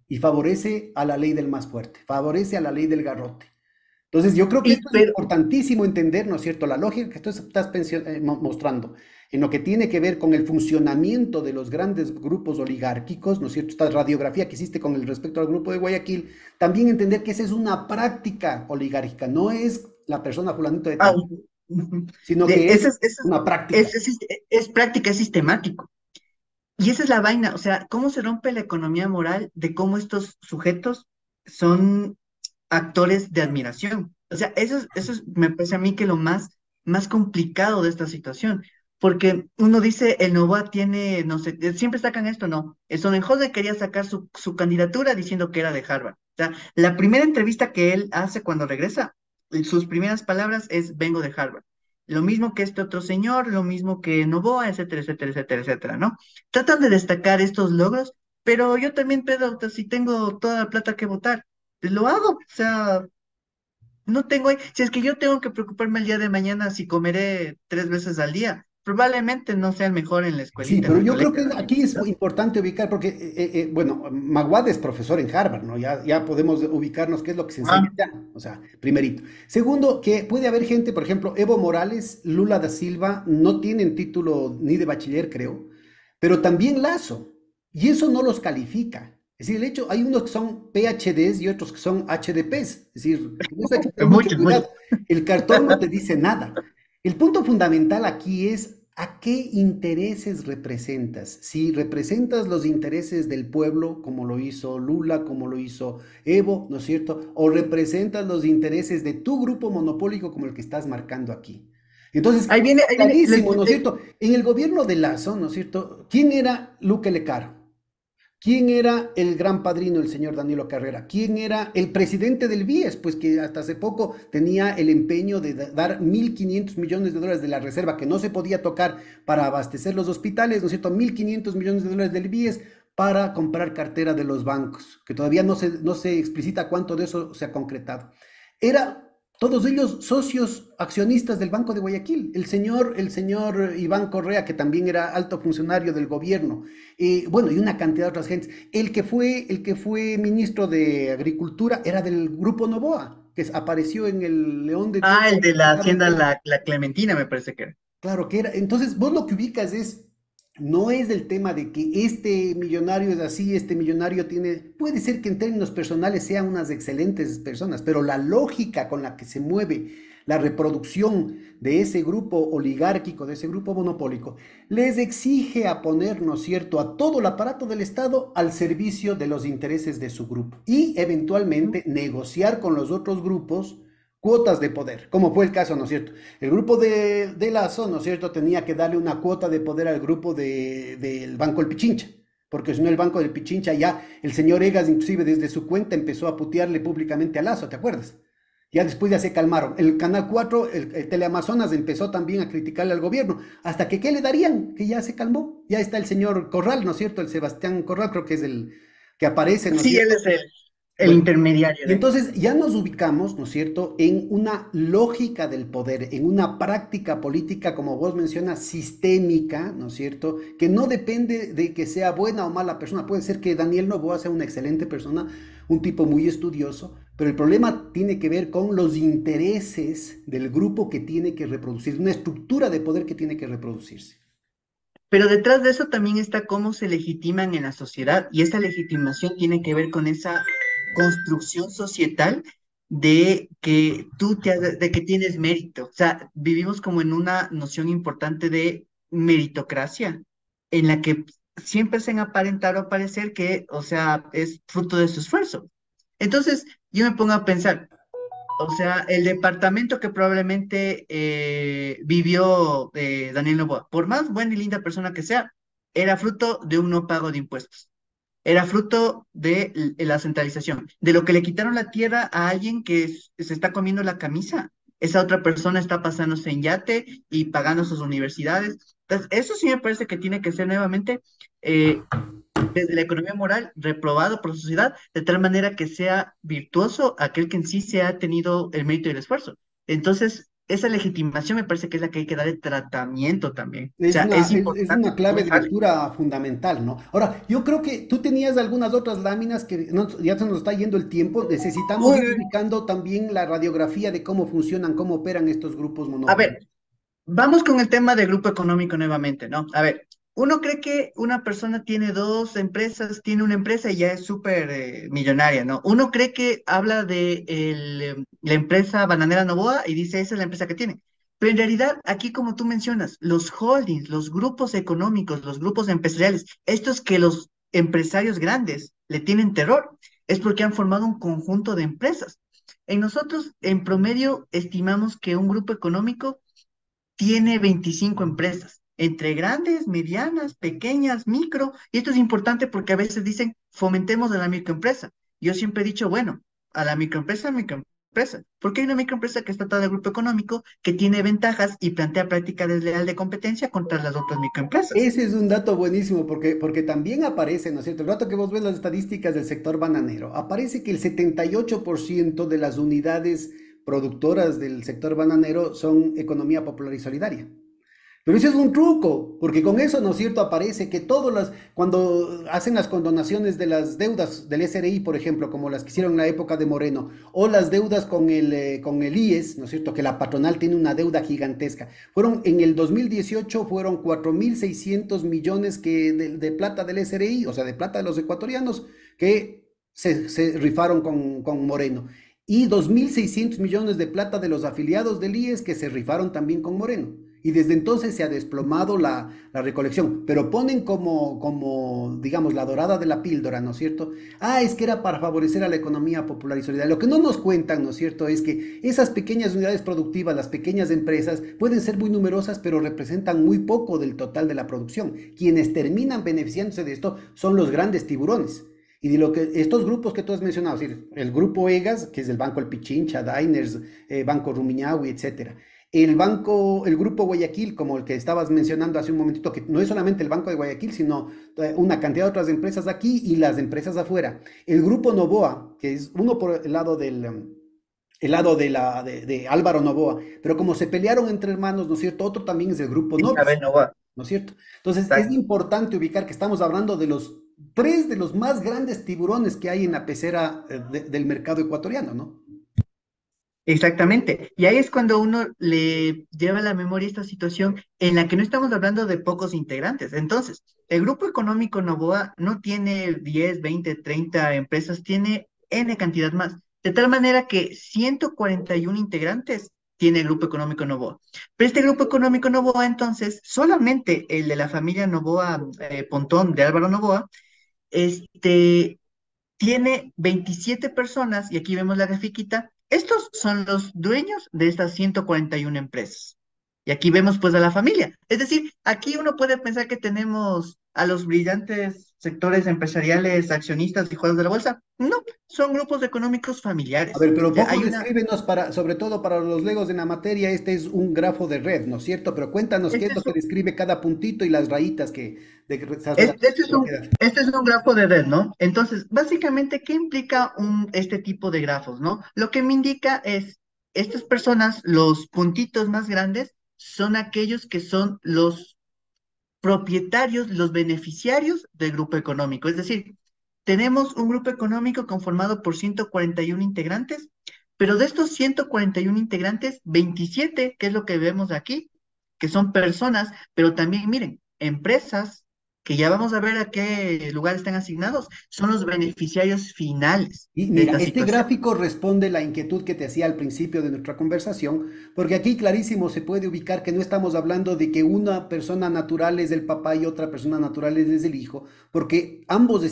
y favorece a la ley del más fuerte, favorece a la ley del garrote. Entonces, yo creo que Y, esto es pero, importantísimo entender, ¿no es cierto?, la lógica que tú estás mostrando en lo que tiene que ver con el funcionamiento de los grandes grupos oligárquicos, ¿no es cierto?, esta radiografía que hiciste con el respecto al grupo de Guayaquil, también entender que esa es una práctica oligárquica, no es la persona fulanito de ah, tal, ujú. sino que Eso es una práctica. es práctica, es sistemático. Y esa es la vaina, o sea, cómo se rompe la economía moral de cómo estos sujetos son actores de admiración. O sea, me parece a mí que lo más complicado de esta situación, porque uno dice, el Novoa tiene, no sé, siempre sacan esto, no, el Sonnenholder quería sacar su candidatura diciendo que era de Harvard. O sea, la primera entrevista que él hace cuando regresa, sus primeras palabras es, vengo de Harvard. Lo mismo que este otro señor, lo mismo que Novoa, etcétera, etcétera, etcétera, etcétera, ¿no? Tratan de destacar estos logros pero yo también, Pedro, si tengo toda la plata que votar, pues lo hago, o sea, no tengo, si es que yo tengo que preocuparme el día de mañana si comeré 3 veces al día, probablemente no sea el mejor en la Sí, escuelita, en pero el yo creo colegio, que en la aquí es universidad. importante ubicar, porque, bueno, Maguad es profesor en Harvard, ¿no? Ya podemos ubicarnos qué es lo que se enseña Ah, allá, o sea, primerito. Segundo, que puede haber gente, por ejemplo, Evo Morales, Lula da Silva, no tienen título ni de bachiller, creo, pero también Lazo, y eso no los califica. Es decir, el hecho, hay unos que son PhDs y otros que son HDPs, es decir, con eso hay que tener mucho muchos, muchos. cuidado. El cartón no te dice nada. El punto fundamental aquí es a qué intereses representas. Si representas los intereses del pueblo, como lo hizo Lula, como lo hizo Evo, ¿no es cierto? O representas los intereses de tu grupo monopólico, como el que estás marcando aquí. Entonces, Ahí viene, clarísimo, ¿no es cierto? En el gobierno de Lazo, ¿no es cierto? ¿Quién era Luque Lecaro? ¿Quién era el gran padrino, el señor Danilo Carrera? ¿Quién era el presidente del BIES? Pues que hasta hace poco tenía el empeño de dar 1.500 millones de dólares de la reserva que no se podía tocar para abastecer los hospitales, ¿no es cierto? 1.500 millones de dólares del BIES para comprar cartera de los bancos, que todavía no se explicita cuánto de eso se ha concretado. Era todos ellos socios accionistas del Banco de Guayaquil. El señor Iván Correa, que también era alto funcionario del gobierno, bueno, y una cantidad de otras gentes. El que fue ministro de Agricultura era del Grupo Novoa, que apareció en el León de Tierra. el de la hacienda La Clementina, me parece que era. Claro que era. Entonces, vos lo que ubicas no es del tema de que este millonario es así, este millonario puede ser que en términos personales sean unas excelentes personas, pero la lógica con la que se mueve la reproducción de ese grupo oligárquico, de ese grupo monopólico, les exige a poner, ¿no es cierto?, a todo el aparato del Estado al servicio de los intereses de su grupo y eventualmente negociar con los otros grupos cuotas de poder, como fue el caso, ¿no es cierto? El grupo de Lazo, ¿no es cierto?, tenía que darle una cuota de poder al grupo del Banco del Pichincha, porque si no el Banco del Pichincha ya, el señor Egas inclusive desde su cuenta empezó a putearle públicamente a Lazo, ¿te acuerdas? Ya después ya se calmaron. El Canal 4, el Teleamazonas empezó también a criticarle al gobierno, hasta que ¿qué le darían? Que ya se calmó. Ya está el señor Corral, ¿no es cierto? El Sebastián Corral, creo que es el que aparece, ¿no es Sí, él cierto? es el Bueno, intermediario y de. entonces ya nos ubicamos, ¿no es cierto?, en una lógica del poder, en una práctica política, como vos mencionas, sistémica, ¿no es cierto?, que no depende de que sea buena o mala persona. Puede ser que Daniel Noboa sea una excelente persona, un tipo muy estudioso, pero el problema tiene que ver con los intereses del grupo que tiene que reproducir, una estructura de poder que tiene que reproducirse. Pero detrás de eso también está cómo se legitiman en la sociedad, y esa legitimación tiene que ver con esa construcción societal de que de que tienes mérito. O sea, vivimos como en una noción importante de meritocracia, en la que siempre se aparentar o parecer que, o sea, es fruto de su esfuerzo. Entonces, yo me pongo a pensar, o sea, el departamento que probablemente vivió Daniel Noboa, por más buena y linda persona que sea, era fruto de un no pago de impuestos. Era fruto de la centralización, de lo que le quitaron la tierra a alguien que se está comiendo la camisa. Esa otra persona está pasándose en yate y pagando sus universidades. Entonces, eso sí me parece que tiene que ser nuevamente eh, desde la economía moral, reprobado por la sociedad, de tal manera que sea virtuoso aquel que en sí se ha tenido el mérito y el esfuerzo. Entonces, esa legitimación me parece que es la que hay que darle tratamiento también. O Es sea, una, es es importante una clave de dejarle. lectura fundamental, ¿no? Ahora, yo creo que tú tenías algunas otras láminas que ya se nos está yendo el tiempo. Necesitamos ir Uy, ubicando también la radiografía de cómo funcionan, cómo operan estos grupos a monopólicos. ver, vamos con el tema de grupo económico nuevamente, ¿no? A ver, uno cree que una persona tiene dos empresas, tiene una empresa y ya es súper millonaria, ¿no? Uno cree que habla de la empresa Bananera Novoa y dice, esa es la empresa que tiene. Pero en realidad, aquí como tú mencionas, los holdings, los grupos económicos, los grupos empresariales, estos que los empresarios grandes le tienen terror, es porque han formado un conjunto de empresas. En nosotros, en promedio, estimamos que un grupo económico tiene 25 empresas, entre grandes, medianas, pequeñas, micro, y esto es importante porque a veces dicen, fomentemos a la microempresa. Yo siempre he dicho, bueno, a la microempresa, microempresa? Porque hay una microempresa que está atada al grupo económico, que tiene ventajas y plantea práctica desleal de competencia contra las otras microempresas. Ese es un dato buenísimo porque también aparece, ¿no es cierto? El rato que vos ves las estadísticas del sector bananero, aparece que el 78% de las unidades productoras del sector bananero son economía popular y solidaria. Pero ese es un truco, porque con eso, ¿no es cierto?, aparece que cuando hacen las condonaciones de las deudas del SRI, por ejemplo, como las que hicieron en la época de Moreno, o las deudas con el IES, ¿no es cierto?, que la patronal tiene una deuda gigantesca. En el 2018 fueron 4.600 millones de plata del SRI, o sea, de plata de los ecuatorianos, que se rifaron con Moreno. Y 2.600 millones de plata de los afiliados del IES que se rifaron también con Moreno. Y desde entonces se ha desplomado la recolección, pero ponen como, digamos, la dorada de la píldora, ¿no es cierto? Ah, es que era para favorecer a la economía popular y solidaria. Lo que no nos cuentan, ¿no es cierto?, es que esas pequeñas unidades productivas, las pequeñas empresas, pueden ser muy numerosas, pero representan muy poco del total de la producción. Quienes terminan beneficiándose de esto son los grandes tiburones. Y de lo que estos grupos que tú has mencionado, es decir, el grupo EGAS, que es el Banco El Pichincha, Diners, Banco Rumiñahui, etcétera. El Grupo Guayaquil, como el que estabas mencionando hace un momentito, que no es solamente el Banco de Guayaquil, sino una cantidad de otras empresas aquí y las empresas afuera. El Grupo Novoa, que es uno por el lado de Álvaro Novoa, pero como se pelearon entre hermanos, ¿no es cierto? Otro también es el Grupo Novis, Isabel Novoa. ¿no es cierto? Entonces, es Exacto. importante ubicar que estamos hablando de los tres de los más grandes tiburones que hay en la pecera del mercado ecuatoriano, ¿no? Exactamente. Y ahí es cuando uno le lleva a la memoria esta situación en la que no estamos hablando de pocos integrantes. Entonces, el grupo económico Novoa no tiene 10, 20, 30 empresas, tiene N cantidad más. De tal manera que 141 integrantes tiene el grupo económico Novoa. Pero este grupo económico Novoa, entonces, solamente el de la familia Novoa Pontón de Álvaro Novoa, este, tiene 27 personas, y aquí vemos la grafiquita. Estos son los dueños de estas 141 empresas. Y aquí vemos pues a la familia. Es decir, aquí uno puede pensar que tenemos a los brillantes sectores empresariales, accionistas y juegos de la bolsa. No, son grupos económicos A familiares. ver, pero O sea, poco hay una... descríbenos sobre todo para los legos de la materia, este es un grafo de red, ¿no es cierto? Pero cuéntanos qué Este es lo es que describe cada puntito y las rayitas de que estás Este, redactando este es un, propiedad. este es un grafo de red, ¿no? Entonces, básicamente, ¿qué implica este tipo de grafos, ¿no? Lo que me indica es, estas personas, los puntitos más grandes, son aquellos que son los propietarios, los beneficiarios del grupo económico. Es decir, tenemos un grupo económico conformado por 141 integrantes, pero de estos 141 integrantes, 27, que es lo que vemos aquí, que son personas, pero también, miren, empresas, que ya vamos a ver a qué lugar están asignados, son los beneficiarios finales Y de mira, esta este situación. gráfico responde la inquietud que te hacía al principio de nuestra conversación, porque aquí clarísimo se puede ubicar que no estamos hablando de que una persona natural es el papá y otra persona natural es el hijo, porque ambos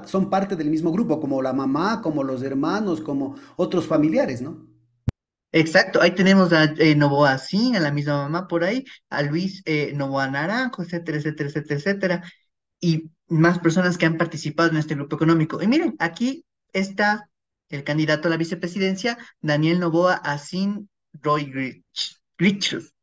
son parte del mismo grupo, como la mamá, como los hermanos, como otros familiares, ¿no? Exacto, ahí tenemos a Novoa Sin, a la misma mamá por ahí, a Luis Novoa Naranjo, etcétera, etcétera, etcétera, etcétera, y más personas que han participado en este grupo económico. Y miren, aquí está el candidato a la vicepresidencia, Daniel Novoa Asin Roy Grichus.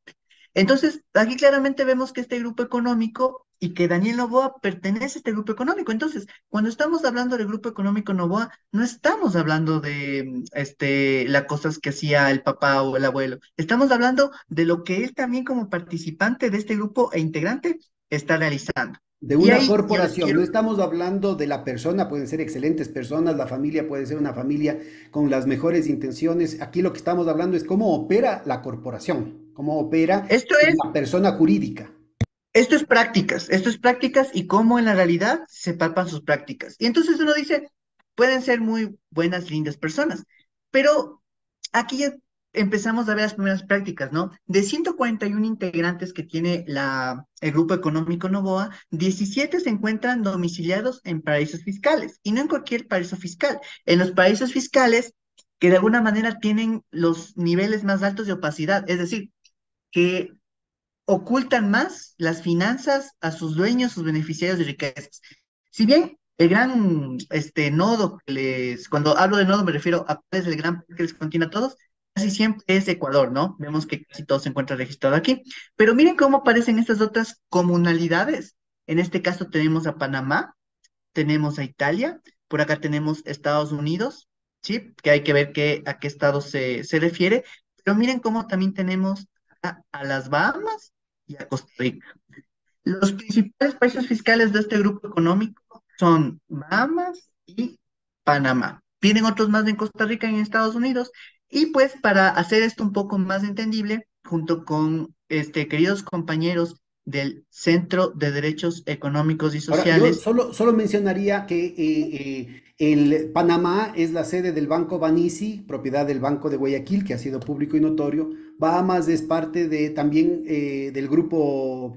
Entonces, aquí claramente vemos que este grupo económico y que Daniel Noboa pertenece a este grupo económico. Entonces, cuando estamos hablando del grupo económico Noboa, no estamos hablando de las cosas que hacía el papá o el abuelo. Estamos hablando de lo que él también como participante de este grupo e integrante está realizando. De Y una ahí yo les corporación, quiero... no estamos hablando de la persona, pueden ser excelentes personas, la familia puede ser una familia con las mejores intenciones. Aquí lo que estamos hablando es cómo opera la corporación, cómo opera Esto es la persona jurídica. Esto es prácticas y cómo en la realidad se palpan sus prácticas. Y entonces uno dice, pueden ser muy buenas, lindas personas, pero aquí ya empezamos a ver las primeras prácticas, ¿no? De 141 integrantes que tiene el Grupo Económico Novoa, 17 se encuentran domiciliados en paraísos fiscales, y no en cualquier paraíso fiscal, en los paraísos fiscales que de alguna manera tienen los niveles más altos de opacidad, es decir, que ocultan más las finanzas a sus dueños, sus beneficiarios de riquezas. Si bien el gran nodo cuando hablo de nodo me refiero a cuál es el gran que les contiene a todos, casi siempre es Ecuador, ¿no? Vemos que casi todo se encuentra registrado aquí. Pero miren cómo aparecen estas otras comunalidades. En este caso tenemos a Panamá, tenemos a Italia, por acá tenemos Estados Unidos, ¿sí? Que hay que ver a qué estado se refiere. Pero miren cómo también tenemos a las Bahamas y a Costa Rica. Los principales países fiscales de este grupo económico son Bahamas y Panamá. Vienen otros más en Costa Rica y en Estados Unidos. Y pues para hacer esto un poco más entendible, junto con queridos compañeros del Centro de Derechos Económicos y Ahora, yo Sociales, solo mencionaría que el Panamá es la sede del Banco Banisi, propiedad del Banco de Guayaquil, que ha sido público y notorio. Bahamas es parte de también del grupo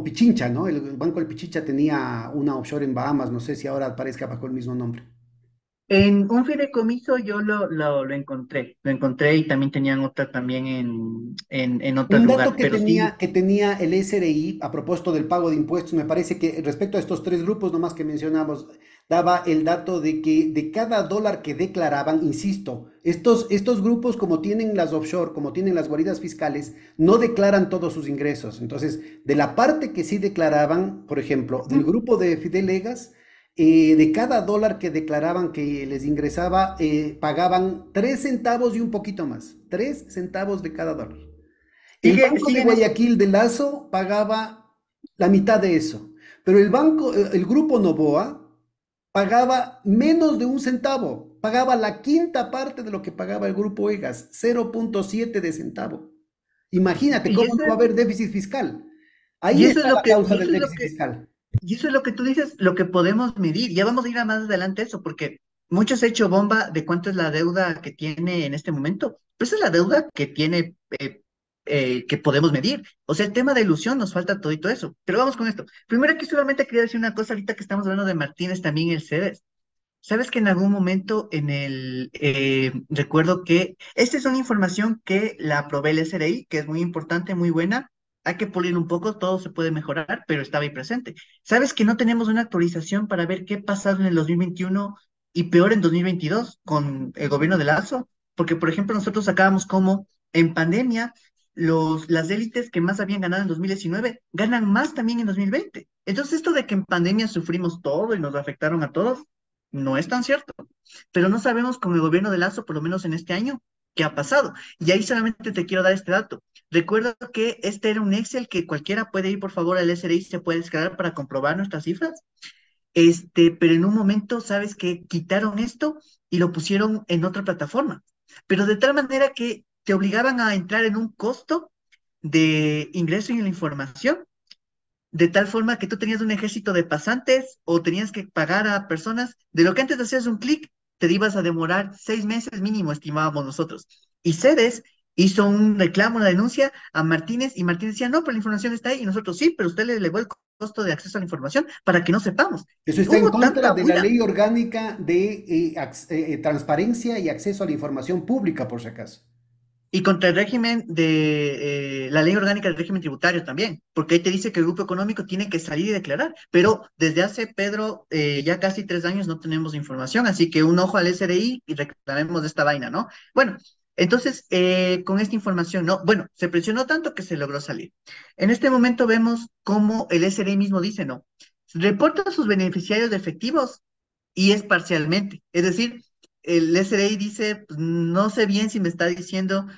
Pichincha, ¿no? El Banco del Pichincha tenía una offshore en Bahamas, no sé si ahora aparezca bajo el mismo nombre. en un fideicomiso yo lo encontré y también tenían otra también en otro Un dato lugar, pero sí. que tenía el SRI a propósito del pago de impuestos, me parece que respecto a estos tres grupos nomás que mencionamos, daba el dato de que de cada dólar que declaraban, insisto, estos grupos como tienen las offshore, como tienen las guaridas fiscales, no declaran todos sus ingresos. Entonces, de la parte que sí declaraban, por ejemplo, del grupo de Fidelegas, de cada dólar que declaraban que les ingresaba, pagaban 3 centavos y un poquito más, 3 centavos de cada dólar. El Banco de Siguen Guayaquil de Lazo pagaba la mitad de eso, pero el grupo Novoa pagaba menos de un centavo, pagaba la quinta parte de lo que pagaba el grupo Egas, 0,7 de centavo. Imagínate y cómo eso no va a es, haber déficit fiscal. y Ahí eso es está lo la que, causa y del eso es lo déficit que, fiscal. y eso es lo que tú dices, lo que podemos medir. Ya vamos a ir a más adelante eso, porque muchos han hecho bomba de cuánto es la deuda que tiene en este momento. Pero esa es la deuda que tiene, que podemos medir. O sea, el tema de ilusión nos falta todito eso. Pero vamos con esto. Primero aquí solamente quería decir una cosa ahorita que estamos hablando de Martínez también el CEDES. Sabes que en algún momento recuerdo que esta es una información que la aprobé el SRI, que es muy importante, muy buena. Hay que pulir un poco, todo se puede mejorar, pero estaba ahí presente. Sabes que no tenemos una actualización para ver qué ha pasado en el 2021 y peor en 2022 con el gobierno de Lazo, porque por ejemplo nosotros sacábamos como en pandemia las élites que más habían ganado en 2019 ganan más también en 2020. Entonces esto de que en pandemia sufrimos todo y nos afectaron a todos no es tan cierto, pero no sabemos con el gobierno de Lazo, por lo menos en este año, qué ha pasado. Y ahí solamente te quiero dar este dato. Recuerda que este era un Excel que cualquiera puede ir, por favor, al SRI, se puede descargar para comprobar nuestras cifras. Pero en un momento, sabes que quitaron esto y lo pusieron en otra plataforma, pero de tal manera que te obligaban a entrar en un costo de ingreso en la información de tal forma que tú tenías un ejército de pasantes o tenías que pagar a personas, de lo que antes hacías un clic, te ibas a demorar 6 meses mínimo, estimábamos nosotros. Y Cedes hizo un reclamo, una denuncia a Martínez y Martínez decía, no, pero la información está ahí y nosotros sí, pero usted le elevó el costo de acceso a la información para que no sepamos. Eso Y está en hubo contra tanta de la bulla. ley orgánica de transparencia y acceso a la información pública, por si acaso. Y contra el régimen de la ley orgánica del régimen tributario también, porque ahí te dice que el grupo económico tiene que salir y declarar, pero desde hace, Pedro, ya casi 3 años no tenemos información, así que un ojo al SRI y reclamemos de esta vaina, ¿no? Bueno, entonces, con esta información, ¿no? Bueno, se presionó tanto que se logró salir. En este momento vemos cómo el SRI mismo dice, ¿no? Reporta sus beneficiarios de efectivos y es parcialmente, es decir, el SRI dice, pues, no sé bien si me está diciendo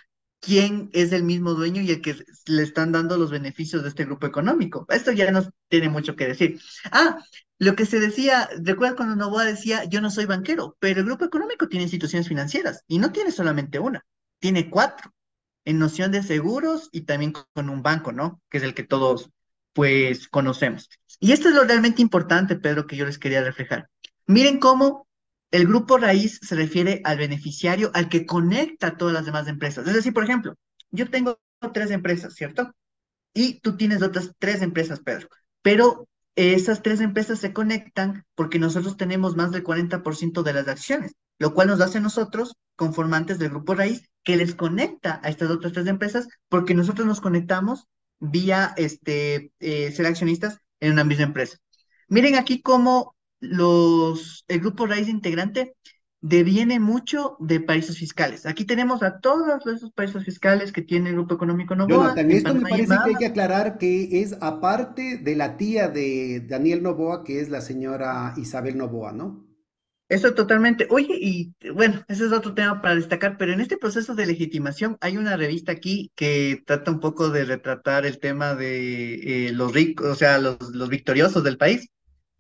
quién es el mismo dueño y el que le están dando los beneficios de este grupo económico. Esto ya no tiene mucho que decir. Ah, lo que se decía, recuerda cuando Novoa decía, yo no soy banquero, pero el grupo económico tiene instituciones financieras y no tiene solamente una, tiene cuatro, en noción de seguros y también con un banco, ¿no? Que es el que todos, pues, conocemos. Y esto es lo realmente importante, Pedro, que yo les quería reflejar. Miren cómo el grupo raíz se refiere al beneficiario, al que conecta a todas las demás empresas. Es decir, por ejemplo, yo tengo 3 empresas, ¿cierto? Y tú tienes otras 3 empresas, Pedro. Pero esas 3 empresas se conectan porque nosotros tenemos más del 40% de las acciones, lo cual nos hace a nosotros, conformantes del grupo raíz, que les conecta a estas otras 3 empresas porque nosotros nos conectamos vía ser accionistas en una misma empresa. Miren aquí cómo el grupo raíz integrante deviene mucho de paraísos fiscales. Aquí tenemos a todos esos paraísos fiscales que tiene el Grupo Económico Noboa Jonathan, en esto me Panamá y en parece que hay que Bahamas. aclarar que es aparte de la tía de Daniel Noboa, que es la señora Isabel Noboa, ¿no? Eso totalmente. Oye, y bueno, ese es otro tema para destacar, pero en este proceso de legitimación hay una revista aquí que trata un poco de retratar el tema de los ricos, o sea, los victoriosos del país.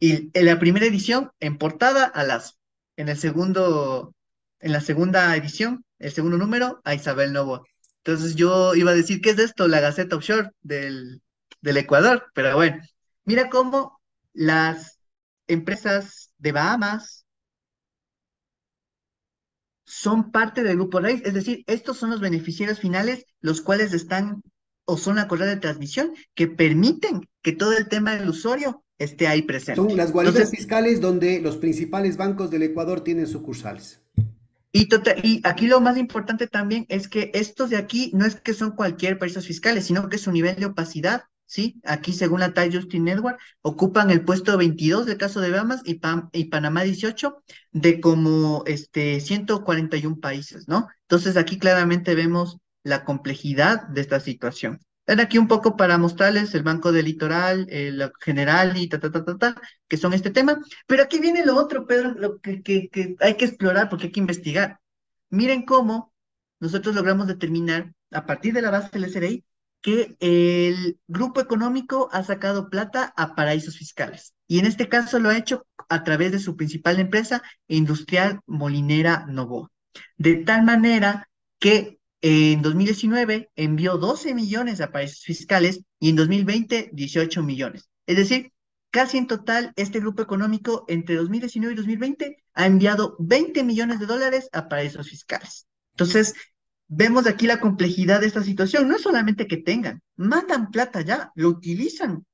Y en la primera edición, en portada, a Lazo. En el segundo, en la segunda edición, el segundo número, a Isabel Novoa. Entonces yo iba a decir, ¿qué es esto? La Gaceta Offshore del Ecuador. Pero bueno, mira cómo las empresas de Bahamas son parte del grupo raíz, es decir, estos son los beneficiarios finales, los cuales están o son la correa de transmisión que permiten que todo el tema del usuario esté ahí Son presente. las guaridas Entonces, fiscales donde los principales bancos del Ecuador tienen sucursales. y aquí lo más importante también es que estos de aquí no es que son cualquier paraísos fiscales, sino que su nivel de opacidad, ¿sí? Aquí, según la TAI Justin Network, ocupan el puesto 22 del caso de Bahamas y Panamá 18 de como 141 países, ¿no? Entonces aquí claramente vemos la complejidad de esta situación. Ven aquí un poco para mostrarles el Banco del Litoral, el General y que son este tema. Pero aquí viene lo otro, Pedro, lo que hay que explorar porque hay que investigar. Miren cómo nosotros logramos determinar, a partir de la base del SRI, que el grupo económico ha sacado plata a paraísos fiscales. Y en este caso lo ha hecho a través de su principal empresa, Industrial Molinera Novoa. De tal manera que en 2019 envió 12 millones a paraísos fiscales y en 2020 18 millones. Es decir, casi en total, este grupo económico entre 2019 y 2020 ha enviado 20 millones de dólares a paraísos fiscales. Entonces, vemos aquí la complejidad de esta situación. No es solamente que tengan, mandan plata ya, lo utilizan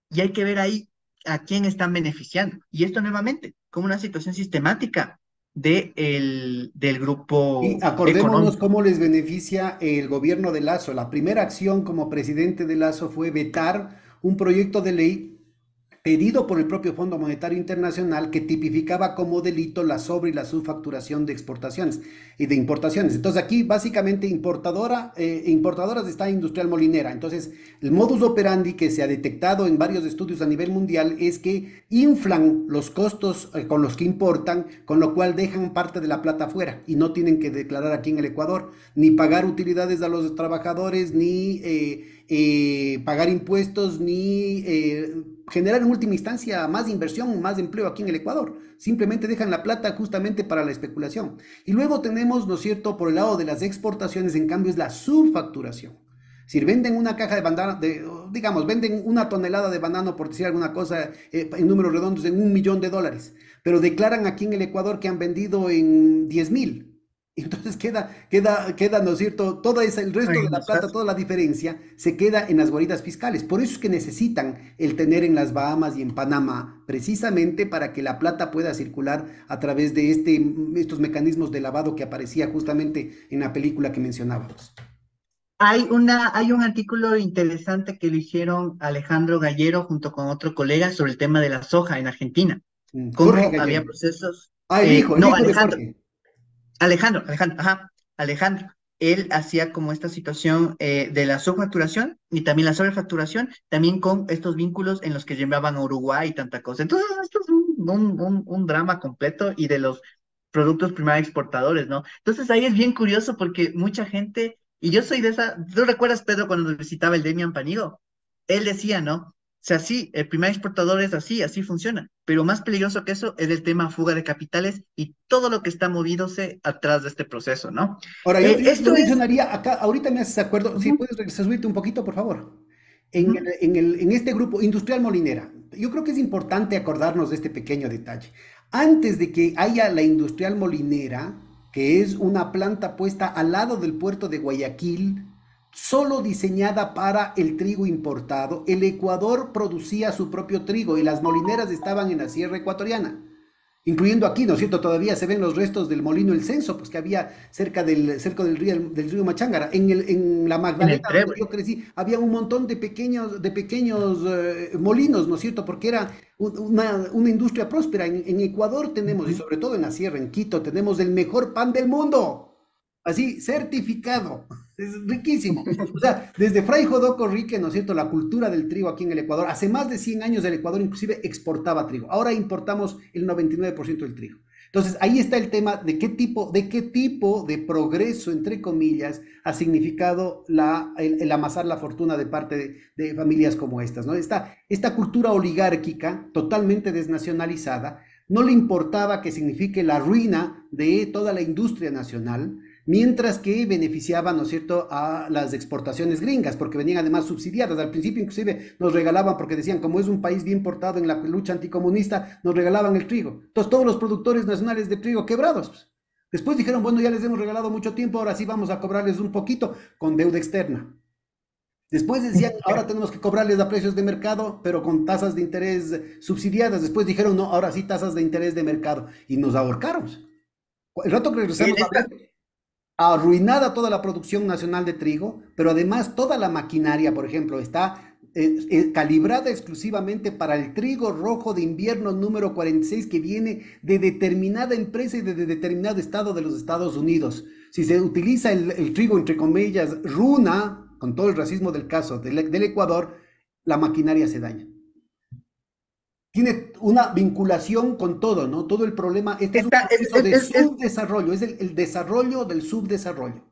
y hay que ver ahí a quién están beneficiando. Y esto nuevamente, como una situación sistemática del Y grupo acordémonos económico. cómo les beneficia el gobierno de Lazo. La primera acción como presidente de Lazo fue vetar un proyecto de ley pedido por el propio Fondo Monetario Internacional que tipificaba como delito la sobre y la subfacturación de exportaciones y de importaciones. Entonces aquí básicamente importadoras está Industrial Molinera. Entonces el modus operandi que se ha detectado en varios estudios a nivel mundial es que inflan los costos con los que importan, con lo cual dejan parte de la plata fuera y no tienen que declarar aquí en el Ecuador, ni pagar utilidades a los trabajadores, ni pagar impuestos, ni generar en última instancia más inversión, más empleo aquí en el Ecuador. Simplemente dejan la plata justamente para la especulación. Y luego tenemos, ¿no es cierto?, por el lado de las exportaciones, en cambio, es la subfacturación. Si venden una caja de banana, digamos, venden una tonelada de banano, por decir alguna cosa, en números redondos, en 1 millón de dólares, pero declaran aquí en el Ecuador que han vendido en 10.000. Entonces queda, ¿no es cierto? El resto Ay, de no la es plata, fácil. toda la diferencia, se queda en las guaridas fiscales. Por eso es que necesitan el tener en las Bahamas y en Panamá, precisamente para que la plata pueda circular a través de estos mecanismos de lavado que aparecía justamente en la película que mencionábamos. Hay un artículo interesante que lo hicieron Alejandro Gallero junto con otro colega sobre el tema de la soja en Argentina. Jorge Cómo había Gallero. procesos. Ah, el hijo, el No, hijo de Alejandro, Jorge. Ajá, Alejandro. Él hacía como esta situación de la subfacturación y también la sobrefacturación, también con estos vínculos en los que llevaban a Uruguay y tanta cosa. Entonces, esto es un drama completo y de los productos primarios exportadores, ¿no? Entonces ahí es bien curioso porque mucha gente, y yo soy de esa, ¿tú recuerdas, Pedro, cuando nos visitaba el Demian Panigo? Él decía, ¿no? O sea, sí, el primer exportador es así, así funciona, pero más peligroso que eso es el tema fuga de capitales y todo lo que está moviéndose atrás de este proceso, ¿no? Ahora, yo Esto es... mencionaría acá, ahorita me haces acuerdo, si Ujú, puedes subirte un poquito, por favor. ujú. En este grupo Industrial Molinera, yo creo que es importante acordarnos de este pequeño detalle. Antes de que haya la Industrial Molinera, que es una planta puesta al lado del puerto de Guayaquil, solo diseñada para el trigo importado, el Ecuador producía su propio trigo y las molineras estaban en la sierra ecuatoriana. incluyendo aquí, ¿no es cierto? Todavía se ven los restos del molino El Censo, pues que había cerca del río Machángara. En la En Magdalena, el donde Trébol. yo crecí, había un montón de pequeños molinos, ¿no es cierto? Porque era una industria próspera. En Ecuador tenemos, y Ujú. sobre todo en la sierra, en Quito, tenemos el mejor pan del mundo. Así, certificado. Es riquísimo. O sea, desde Fray Jodoco Rique, ¿no es cierto? La cultura del trigo aquí en el Ecuador. Hace más de 100 años el Ecuador inclusive exportaba trigo. Ahora importamos el 99% del trigo. Entonces, ahí está el tema de qué tipo de progreso, entre comillas, ha significado el amasar la fortuna de parte de familias como estas, ¿no? Esta cultura oligárquica, totalmente desnacionalizada, no le importaba que signifique la ruina de toda la industria nacional, mientras que beneficiaba, ¿no es cierto?, a las exportaciones gringas, porque venían además subsidiadas. Al principio inclusive nos regalaban, porque decían, como es un país bien portado en la lucha anticomunista, nos regalaban el trigo. Entonces todos los productores nacionales de trigo quebrados, pues. Después dijeron, bueno, ya les hemos regalado mucho tiempo, ahora sí vamos a cobrarles un poquito con deuda externa. Después decían, ahora tenemos que cobrarles a precios de mercado, pero con tasas de interés subsidiadas. Después dijeron, no, ahora sí tasas de interés de mercado. Y nos ahorcaron. El rato que Y en regresamos a esta, ver, arruinada toda la producción nacional de trigo, pero además toda la maquinaria, por ejemplo, está calibrada exclusivamente para el trigo rojo de invierno número 46 que viene de determinada empresa y de determinado estado de los Estados Unidos. Si se utiliza el trigo, entre comillas, runa, con todo el racismo del caso del Ecuador, la maquinaria se daña. Tiene una vinculación con todo, ¿no? Todo el problema, este es un esta proceso de subdesarrollo, es el desarrollo del subdesarrollo.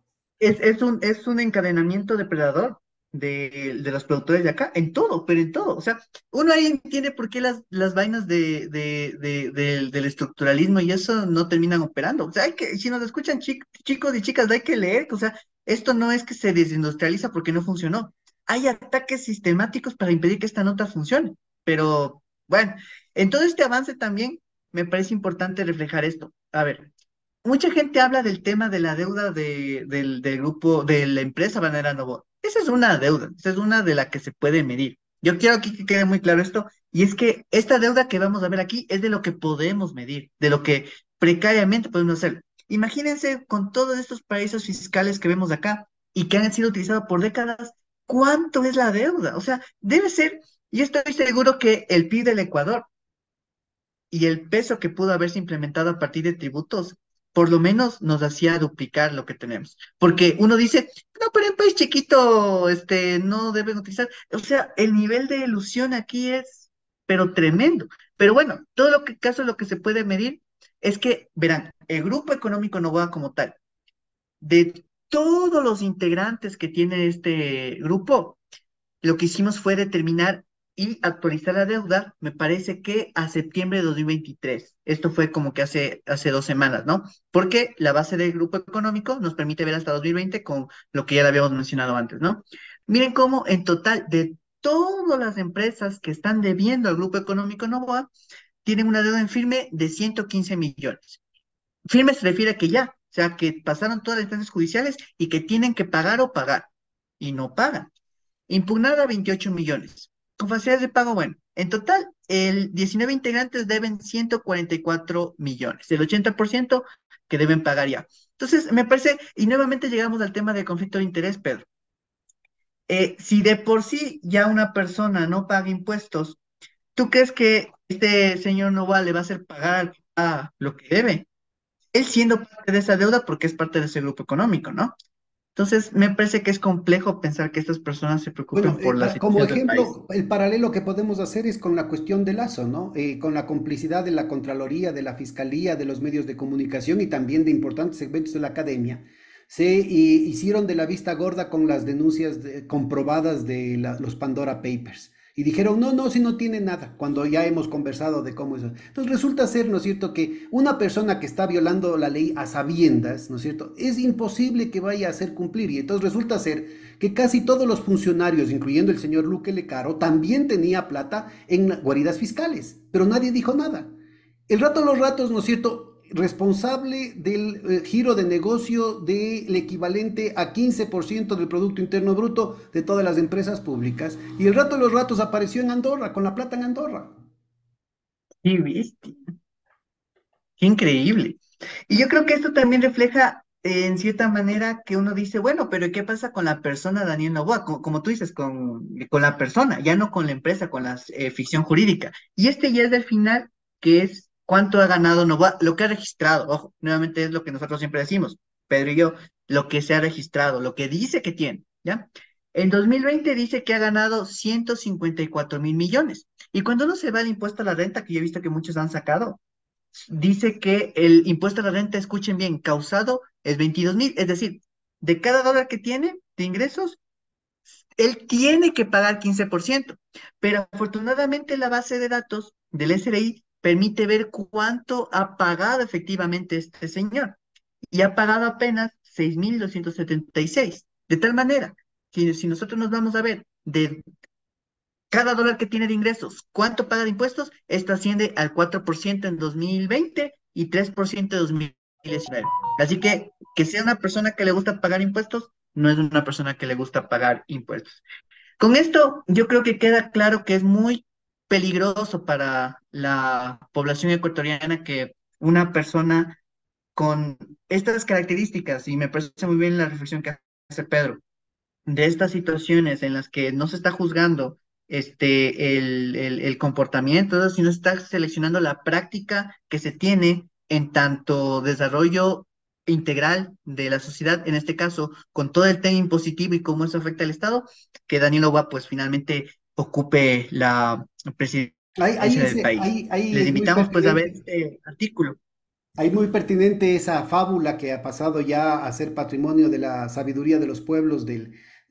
es un encadenamiento depredador de los productores de acá, en todo, pero en todo. O sea, uno ahí entiende por qué las vainas del estructuralismo y eso no terminan operando. O sea, si nos escuchan chicos y chicas, hay que leer. O sea, esto no es que se desindustrializa porque no funcionó. Hay ataques sistemáticos para impedir que esta nota funcione. Pero bueno, en todo este avance también me parece importante reflejar esto. A ver, mucha gente habla del tema de la deuda del grupo, de la empresa Banera Novo. Esa es una deuda, esa es una de la que se puede medir. Yo quiero aquí que quede muy claro esto, y es que esta deuda que vamos a ver aquí es de lo que podemos medir, de lo que precariamente podemos hacer. Imagínense con todos estos paraísos fiscales que vemos acá y que han sido utilizados por décadas, ¿cuánto es la deuda? O sea, debe ser, y estoy seguro que el PIB del Ecuador y el peso que pudo haberse implementado a partir de tributos, por lo menos nos hacía duplicar lo que tenemos. Porque uno dice, no, pero en país chiquito, no deben utilizar. O sea, el nivel de ilusión aquí es, pero tremendo. Pero bueno, todo lo que caso lo que se puede medir es que, verán, el grupo económico Novoa como tal, de todos los integrantes que tiene este grupo, lo que hicimos fue determinar y actualizar la deuda, me parece que a septiembre de 2023. Esto fue como que hace 2 semanas, ¿no? Porque la base del grupo económico nos permite ver hasta 2020 con lo que ya le habíamos mencionado antes, ¿no? Miren cómo en total de todas las empresas que están debiendo al grupo económico Novoa, tienen una deuda en firme de 115 millones. Firme se refiere a que ya, o sea, que pasaron todas las instancias judiciales y que tienen que pagar o pagar, y no pagan. Impugnada 28 millones. Con facilidades de pago, bueno, en total, el 19 integrantes deben 144 millones, el 80% que deben pagar ya. Entonces, me parece, y nuevamente llegamos al tema del conflicto de interés, Pedro. Si de por sí ya una persona no paga impuestos, ¿tú crees que este señor Noval le va a hacer pagar a lo que debe? Él siendo parte de esa deuda porque es parte de ese grupo económico, ¿no? Entonces, me parece que es complejo pensar que estas personas se Bueno, preocupen por la como situación del país. ejemplo, el paralelo que podemos hacer es con la cuestión de Lazo, ¿no? Con la complicidad de la Contraloría, de la Fiscalía, de los medios de comunicación y también de importantes segmentos de la academia, se hicieron de la vista gorda con las denuncias comprobadas de los Pandora Papers. Y dijeron, no, no, si no tiene nada, cuando ya hemos conversado de cómo eso. Entonces resulta ser, ¿no es cierto?, que una persona que está violando la ley a sabiendas, ¿no es cierto?, es imposible que vaya a hacer cumplir. Y entonces resulta ser que casi todos los funcionarios, incluyendo el señor Luque Lecaro, también tenía plata en guaridas fiscales, pero nadie dijo nada. El rato a los ratos, ¿no es cierto?, responsable del giro de negocio del equivalente a 15% del Producto Interno Bruto de todas las empresas públicas, y el rato a los ratos apareció en Andorra, con la plata en Andorra. Sí, viste. Qué increíble. Y yo creo que esto también refleja, en cierta manera, que uno dice, bueno, pero ¿qué pasa con la persona Daniel Noboa? Como tú dices, con la persona, ya no con la empresa, con la ficción jurídica. Y este ya es del final, que es cuánto ha ganado Noboa, lo que ha registrado. Ojo, nuevamente es lo que nosotros siempre decimos, Pedro y yo, lo que se ha registrado, lo que dice que tiene, ¿ya? En 2020 dice que ha ganado 154.000 millones. Y cuando uno se va al impuesto a la renta, que yo he visto que muchos han sacado, dice que el impuesto a la renta, escuchen bien, causado es 22.000, es decir, de cada dólar que tiene de ingresos, él tiene que pagar 15%, pero afortunadamente la base de datos del SRI permite ver cuánto ha pagado efectivamente este señor, y ha pagado apenas 6.276. De tal manera, si nosotros nos vamos a ver de cada dólar que tiene de ingresos, ¿cuánto paga de impuestos? Esto asciende al 4% en 2020 y 3% en 2019. Así que sea una persona que le gusta pagar impuestos, no es una persona que le gusta pagar impuestos. Con esto, yo creo que queda claro que es muy peligroso para la población ecuatoriana que una persona con estas características, y me parece muy bien la reflexión que hace Pedro, de estas situaciones en las que no se está juzgando el comportamiento, sino se está seleccionando la práctica que se tiene en tanto desarrollo integral de la sociedad, en este caso, con todo el tema impositivo y cómo eso afecta al Estado, que Daniel Oba pues finalmente ocupe la presidencia del país. Ahí Les es muy invitamos pues a ver pertinente. este artículo. Ahí muy pertinente esa fábula que ha pasado ya a ser patrimonio de la sabiduría de los pueblos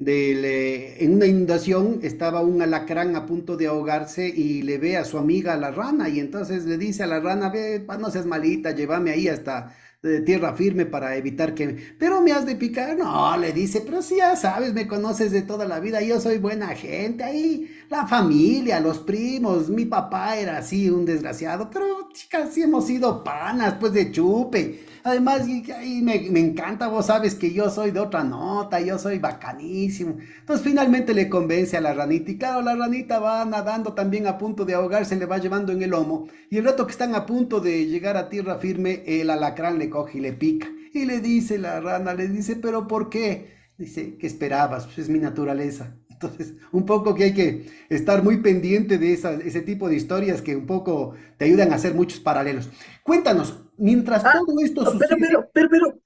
en una inundación estaba un alacrán a punto de ahogarse y le ve a su amiga la rana y entonces le dice a la rana, ve, no seas malita, llévame ahí hasta tierra firme para evitar que... Pero me has de picar. No, le dice, pero si ya sabes, me conoces de toda la vida, yo soy buena gente, ahí la familia, los primos, mi papá era así, un desgraciado, pero chicas, sí hemos sido panas, pues de chupe. Además, y me encanta, vos sabes que yo soy de otra nota, yo soy bacanísimo. Entonces finalmente le convence a la ranita y claro, la ranita va nadando también a punto de ahogarse, le va llevando en el lomo y el rato que están a punto de llegar a tierra firme, el alacrán le coge y le pica. Y le dice la rana, le dice, pero ¿por qué? Dice, ¿qué esperabas? Pues es mi naturaleza. Entonces, un poco que hay que estar muy pendiente de ese tipo de historias que un poco te ayudan a hacer muchos paralelos. Cuéntanos, mientras Ah, todo esto pero, sucede, pero, pero,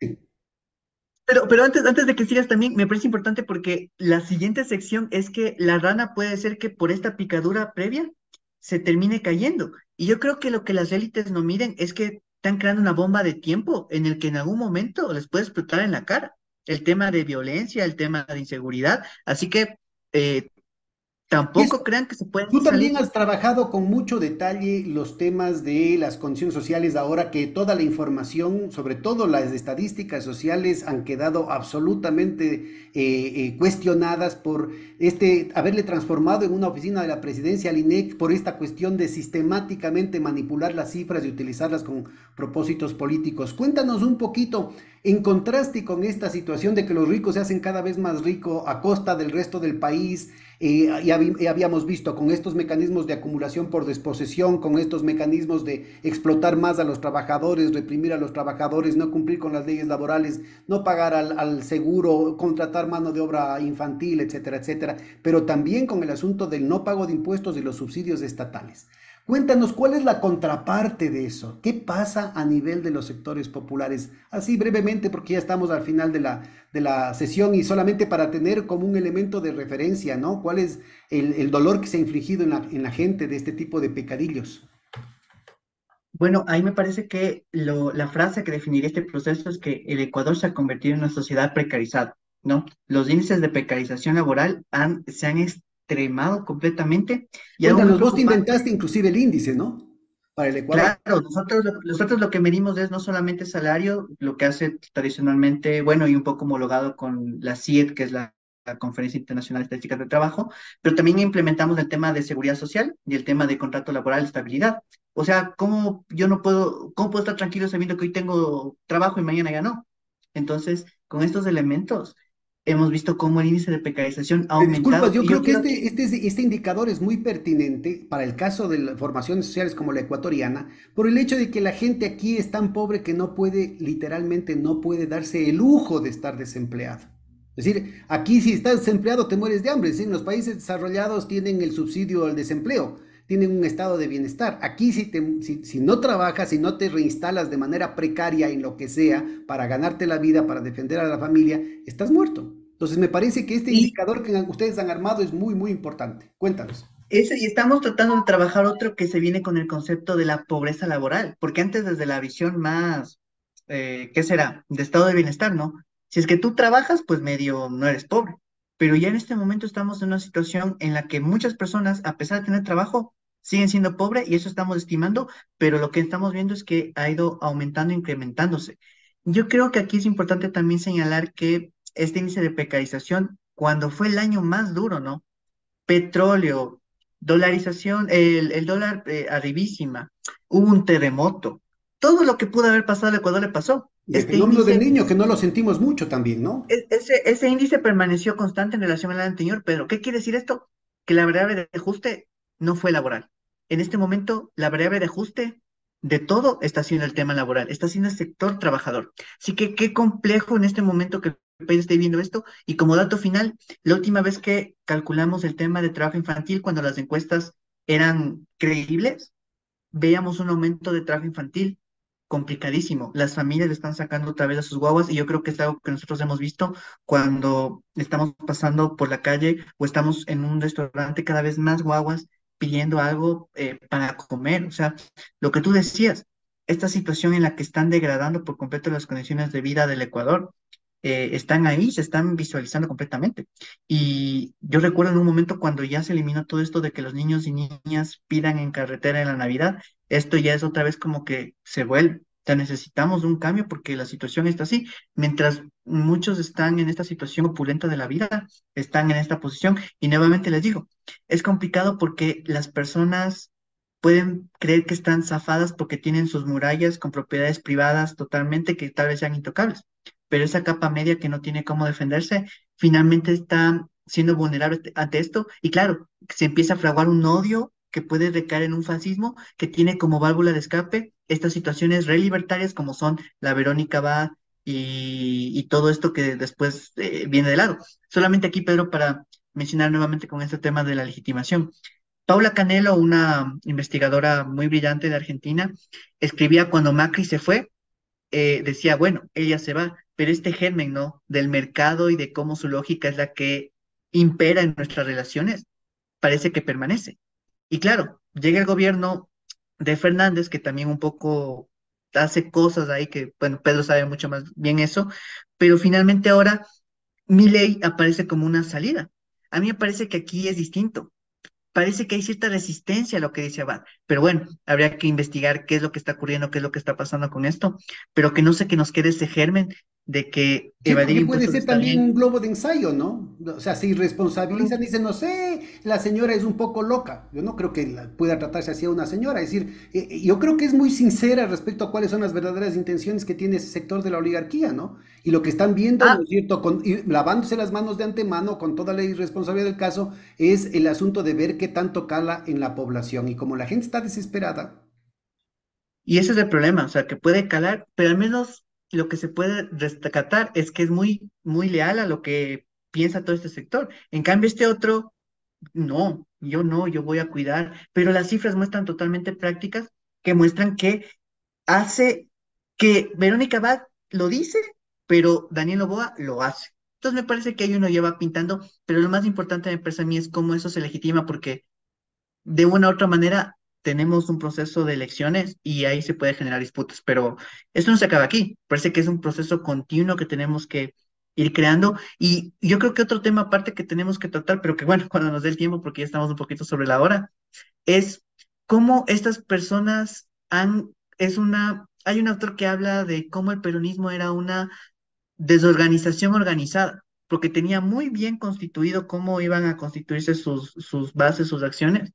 pero, pero antes de que sigas también, me parece importante porque la siguiente sección es que la rana puede ser que por esta picadura previa se termine cayendo. Y yo creo que lo que las élites no miren es que están creando una bomba de tiempo en el que en algún momento les puede explotar en la cara. El tema de violencia, el tema de inseguridad. Así que eh, y es tampoco crean que se pueden tú también salir. has trabajado con mucho detalle los temas de las condiciones sociales ahora que toda la información, sobre todo las estadísticas sociales, han quedado absolutamente cuestionadas por haberle transformado en una oficina de la presidencia al INEC por esta cuestión de sistemáticamente manipular las cifras y utilizarlas con propósitos políticos. Cuéntanos un poquito, en contraste con esta situación de que los ricos se hacen cada vez más ricos a costa del resto del país, habíamos visto con estos mecanismos de acumulación por desposesión, con estos mecanismos de explotar más a los trabajadores, reprimir a los trabajadores, no cumplir con las leyes laborales, no pagar al seguro, contratar mano de obra infantil, etcétera, etcétera, pero también con el asunto del no pago de impuestos y los subsidios estatales. Cuéntanos cuál es la contraparte de eso. ¿Qué pasa a nivel de los sectores populares? Así brevemente, porque ya estamos al final de la sesión y solamente para tener como un elemento de referencia, ¿no? ¿Cuál es el dolor que se ha infligido en la gente de este tipo de pecadillos? Bueno, ahí me parece que la frase que definiría este proceso es que el Ecuador se ha convertido en una sociedad precarizada, ¿no? Los índices de precarización laboral se han extremado completamente y algo muy Cuéntanos, vos te preocupante. inventaste inclusive el índice, ¿no? Para el Ecuador. Claro, nosotros lo que medimos es no solamente salario, lo que hace tradicionalmente, bueno, y un poco homologado con la CIET, que es la Conferencia Internacional de Estadísticas de Trabajo, pero también implementamos el tema de seguridad social y el tema de contrato laboral, estabilidad. O sea, cómo puedo estar tranquilo sabiendo que hoy tengo trabajo y mañana ya no? Entonces, con estos elementos hemos visto cómo el índice de precarización ha Me disculpas, aumentado. yo Y yo creo que quiero que, este indicador es muy pertinente para el caso de las formaciones sociales como la ecuatoriana, por el hecho de que la gente aquí es tan pobre que no puede, literalmente no puede darse el lujo de estar desempleado. Es decir, aquí si estás desempleado te mueres de hambre. Es decir, en los países desarrollados tienen el subsidio al desempleo, tienen un estado de bienestar. Aquí si no trabajas, si no te reinstalas de manera precaria en lo que sea para ganarte la vida, para defender a la familia, estás muerto. Entonces me parece que este y indicador que ustedes han armado es muy, muy importante. Cuéntanos. ese, y estamos tratando de trabajar otro que se viene con el concepto de la pobreza laboral, porque antes desde la visión más, ¿qué será? De estado de bienestar, ¿no? Si es que tú trabajas, pues medio no eres pobre. Pero ya en este momento estamos en una situación en la que muchas personas, a pesar de tener trabajo, siguen siendo pobres y eso estamos estimando, pero lo que estamos viendo es que ha ido aumentando, incrementándose. Yo creo que aquí es importante también señalar que este índice de precarización, cuando fue el año más duro, ¿no? Petróleo, dolarización, el dólar arribísima, hubo un terremoto. Todo lo que pudo haber pasado al Ecuador le pasó. Y el Este fenómeno del índice, niño, que no lo sentimos mucho también, ¿no? ese índice permaneció constante en relación al anterior, Pedro. ¿Qué quiere decir esto? Que la variable de ajuste no fue laboral. En este momento, la variable de ajuste de todo está siendo el tema laboral, está siendo el sector trabajador. Así que qué complejo en este momento que el país esté viendo esto. Y como dato final, la última vez que calculamos el tema de trabajo infantil, cuando las encuestas eran creíbles, veíamos un aumento de trabajo infantil complicadísimo. Las familias le están sacando otra vez a sus guaguas y yo creo que es algo que nosotros hemos visto cuando estamos pasando por la calle o estamos en un restaurante, cada vez más guaguas pidiendo algo para comer. O sea, lo que tú decías, esta situación en la que están degradando por completo las condiciones de vida del Ecuador, están ahí, se están visualizando completamente. Y yo recuerdo en un momento cuando ya se eliminó todo esto de que los niños y niñas pidan en carretera en la Navidad, esto ya es otra vez como que se vuelve. O sea, necesitamos un cambio porque la situación está así. Mientras muchos están en esta situación opulenta de la vida, están en esta posición. Y nuevamente les digo, es complicado porque las personas pueden creer que están zafadas porque tienen sus murallas con propiedades privadas totalmente que tal vez sean intocables. Pero esa capa media que no tiene cómo defenderse, finalmente está siendo vulnerable ante esto. Y claro, se empieza a fraguar un odio que puede recaer en un fascismo que tiene como válvula de escape estas situaciones re libertarias como son la Verónica Va y todo esto que después viene de lado. Solamente aquí, Pedro, para mencionar nuevamente con este tema de la legitimación. Paula Canelo, una investigadora muy brillante de Argentina, escribía cuando Macri se fue, decía, bueno, ella se va, pero este germen, ¿no? Del mercado y de cómo su lógica es la que impera en nuestras relaciones, parece que permanece. Y claro, llega el gobierno de Fernández, que también un poco hace cosas ahí que, bueno, Pedro sabe mucho más bien eso, pero finalmente ahora Milei aparece como una salida. A mí me parece que aquí es distinto. Parece que hay cierta resistencia a lo que dice Abad, pero bueno, habría que investigar qué es lo que está ocurriendo, qué es lo que está pasando con esto, pero que no sé que nos quede ese germen de que Sí, evadir porque puede impuestos ser está también un bien. globo de ensayo, ¿no? O sea, se irresponsabilizan, dicen, no sé, la señora es un poco loca. Yo no creo que pueda tratarse así a una señora. Es decir, yo creo que es muy sincera respecto a cuáles son las verdaderas intenciones que tiene ese sector de la oligarquía, ¿no? Y lo que están viendo, ¿no Ah, es cierto? Y lavándose las manos de antemano con toda la irresponsabilidad del caso, es el asunto de ver qué tanto cala en la población. Y como la gente está desesperada, y ese es el problema, o sea, que puede calar, pero al menos lo que se puede rescatar es que es muy, muy leal a lo que piensa todo este sector. En cambio, este otro, no, yo voy a cuidar, pero las cifras muestran totalmente prácticas que muestran que hace que Verónica Abad lo dice, pero Daniel Noboa lo hace. Entonces me parece que ahí uno ya va pintando, pero lo más importante me parece a mí es cómo eso se legitima, porque de una u otra manera tenemos un proceso de elecciones y ahí se puede generar disputas, pero esto no se acaba aquí. Parece que es un proceso continuo que tenemos que ir creando y yo creo que otro tema aparte que tenemos que tratar, pero que bueno, cuando nos dé el tiempo, porque ya estamos un poquito sobre la hora, es cómo estas personas hay un autor que habla de cómo el peronismo era una desorganización organizada, porque tenía muy bien constituido cómo iban a constituirse sus bases, sus acciones,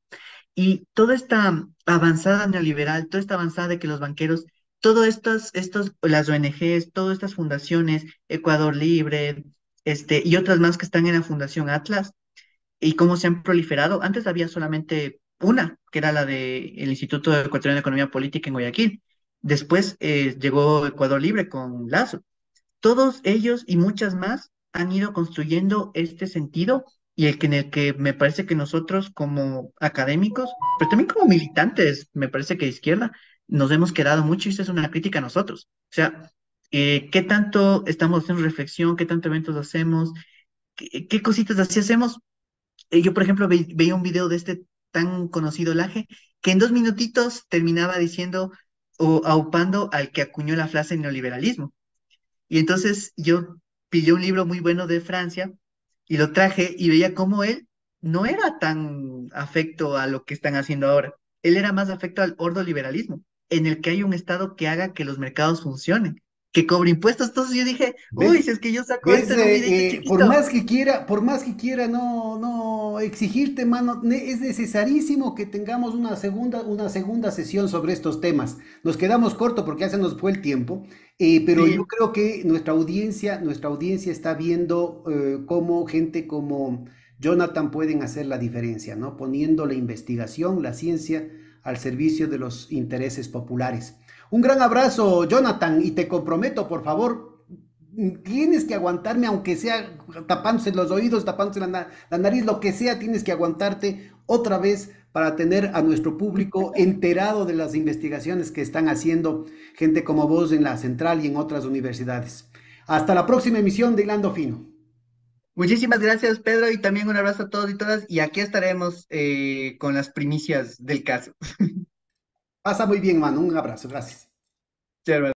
y toda esta avanzada neoliberal, toda esta avanzada de que los banqueros, las ONGs, todas estas fundaciones, Ecuador Libre, y otras más que están en la Fundación Atlas, y cómo se han proliferado. Antes había solamente una, que era la del Instituto Ecuatoriano de Economía Política en Guayaquil. Después llegó Ecuador Libre con Lazo. Todos ellos y muchas más han ido construyendo este sentido y el que en el que me parece que nosotros como académicos, pero también como militantes, me parece que de izquierda, nos hemos quedado mucho y eso es una crítica a nosotros. O sea, ¿qué tanto estamos haciendo reflexión? ¿Qué tanto eventos hacemos? ¿Qué cositas así hacemos? Yo, por ejemplo, veía un video de este tan conocido Laje, que en 2 minutitos terminaba diciendo o aupando al que acuñó la frase neoliberalismo. Y entonces yo pillé un libro muy bueno de Francia y lo traje y veía cómo él no era tan afecto a lo que están haciendo ahora. Él era más afecto al ordoliberalismo, en el que hay un Estado que haga que los mercados funcionen, que cobre impuestos. Entonces yo dije, uy, ¿Ves? si es que yo saco ¿Ves? esto en un videito chiquito. Por más que quiera no exigirte, mano, es necesarísimo que tengamos una segunda sesión sobre estos temas. Nos quedamos corto porque ya se nos fue el tiempo, pero yo Sí, creo que nuestra audiencia está viendo cómo gente como Jonathan pueden hacer la diferencia, ¿no? Poniendo la investigación, la ciencia al servicio de los intereses populares. Un gran abrazo, Jonathan, y te comprometo, por favor, tienes que aguantarme, aunque sea tapándose los oídos, tapándose la nariz, lo que sea, tienes que aguantarte otra vez para tener a nuestro público enterado de las investigaciones que están haciendo gente como vos en la Central y en otras universidades. Hasta la próxima emisión de Hilando Fino. muchísimas gracias, Pedro, y también un abrazo a todos y todas. Y aquí estaremos con las primicias del caso. Pasa muy bien, mano. Un abrazo. Gracias. Chao, hermano.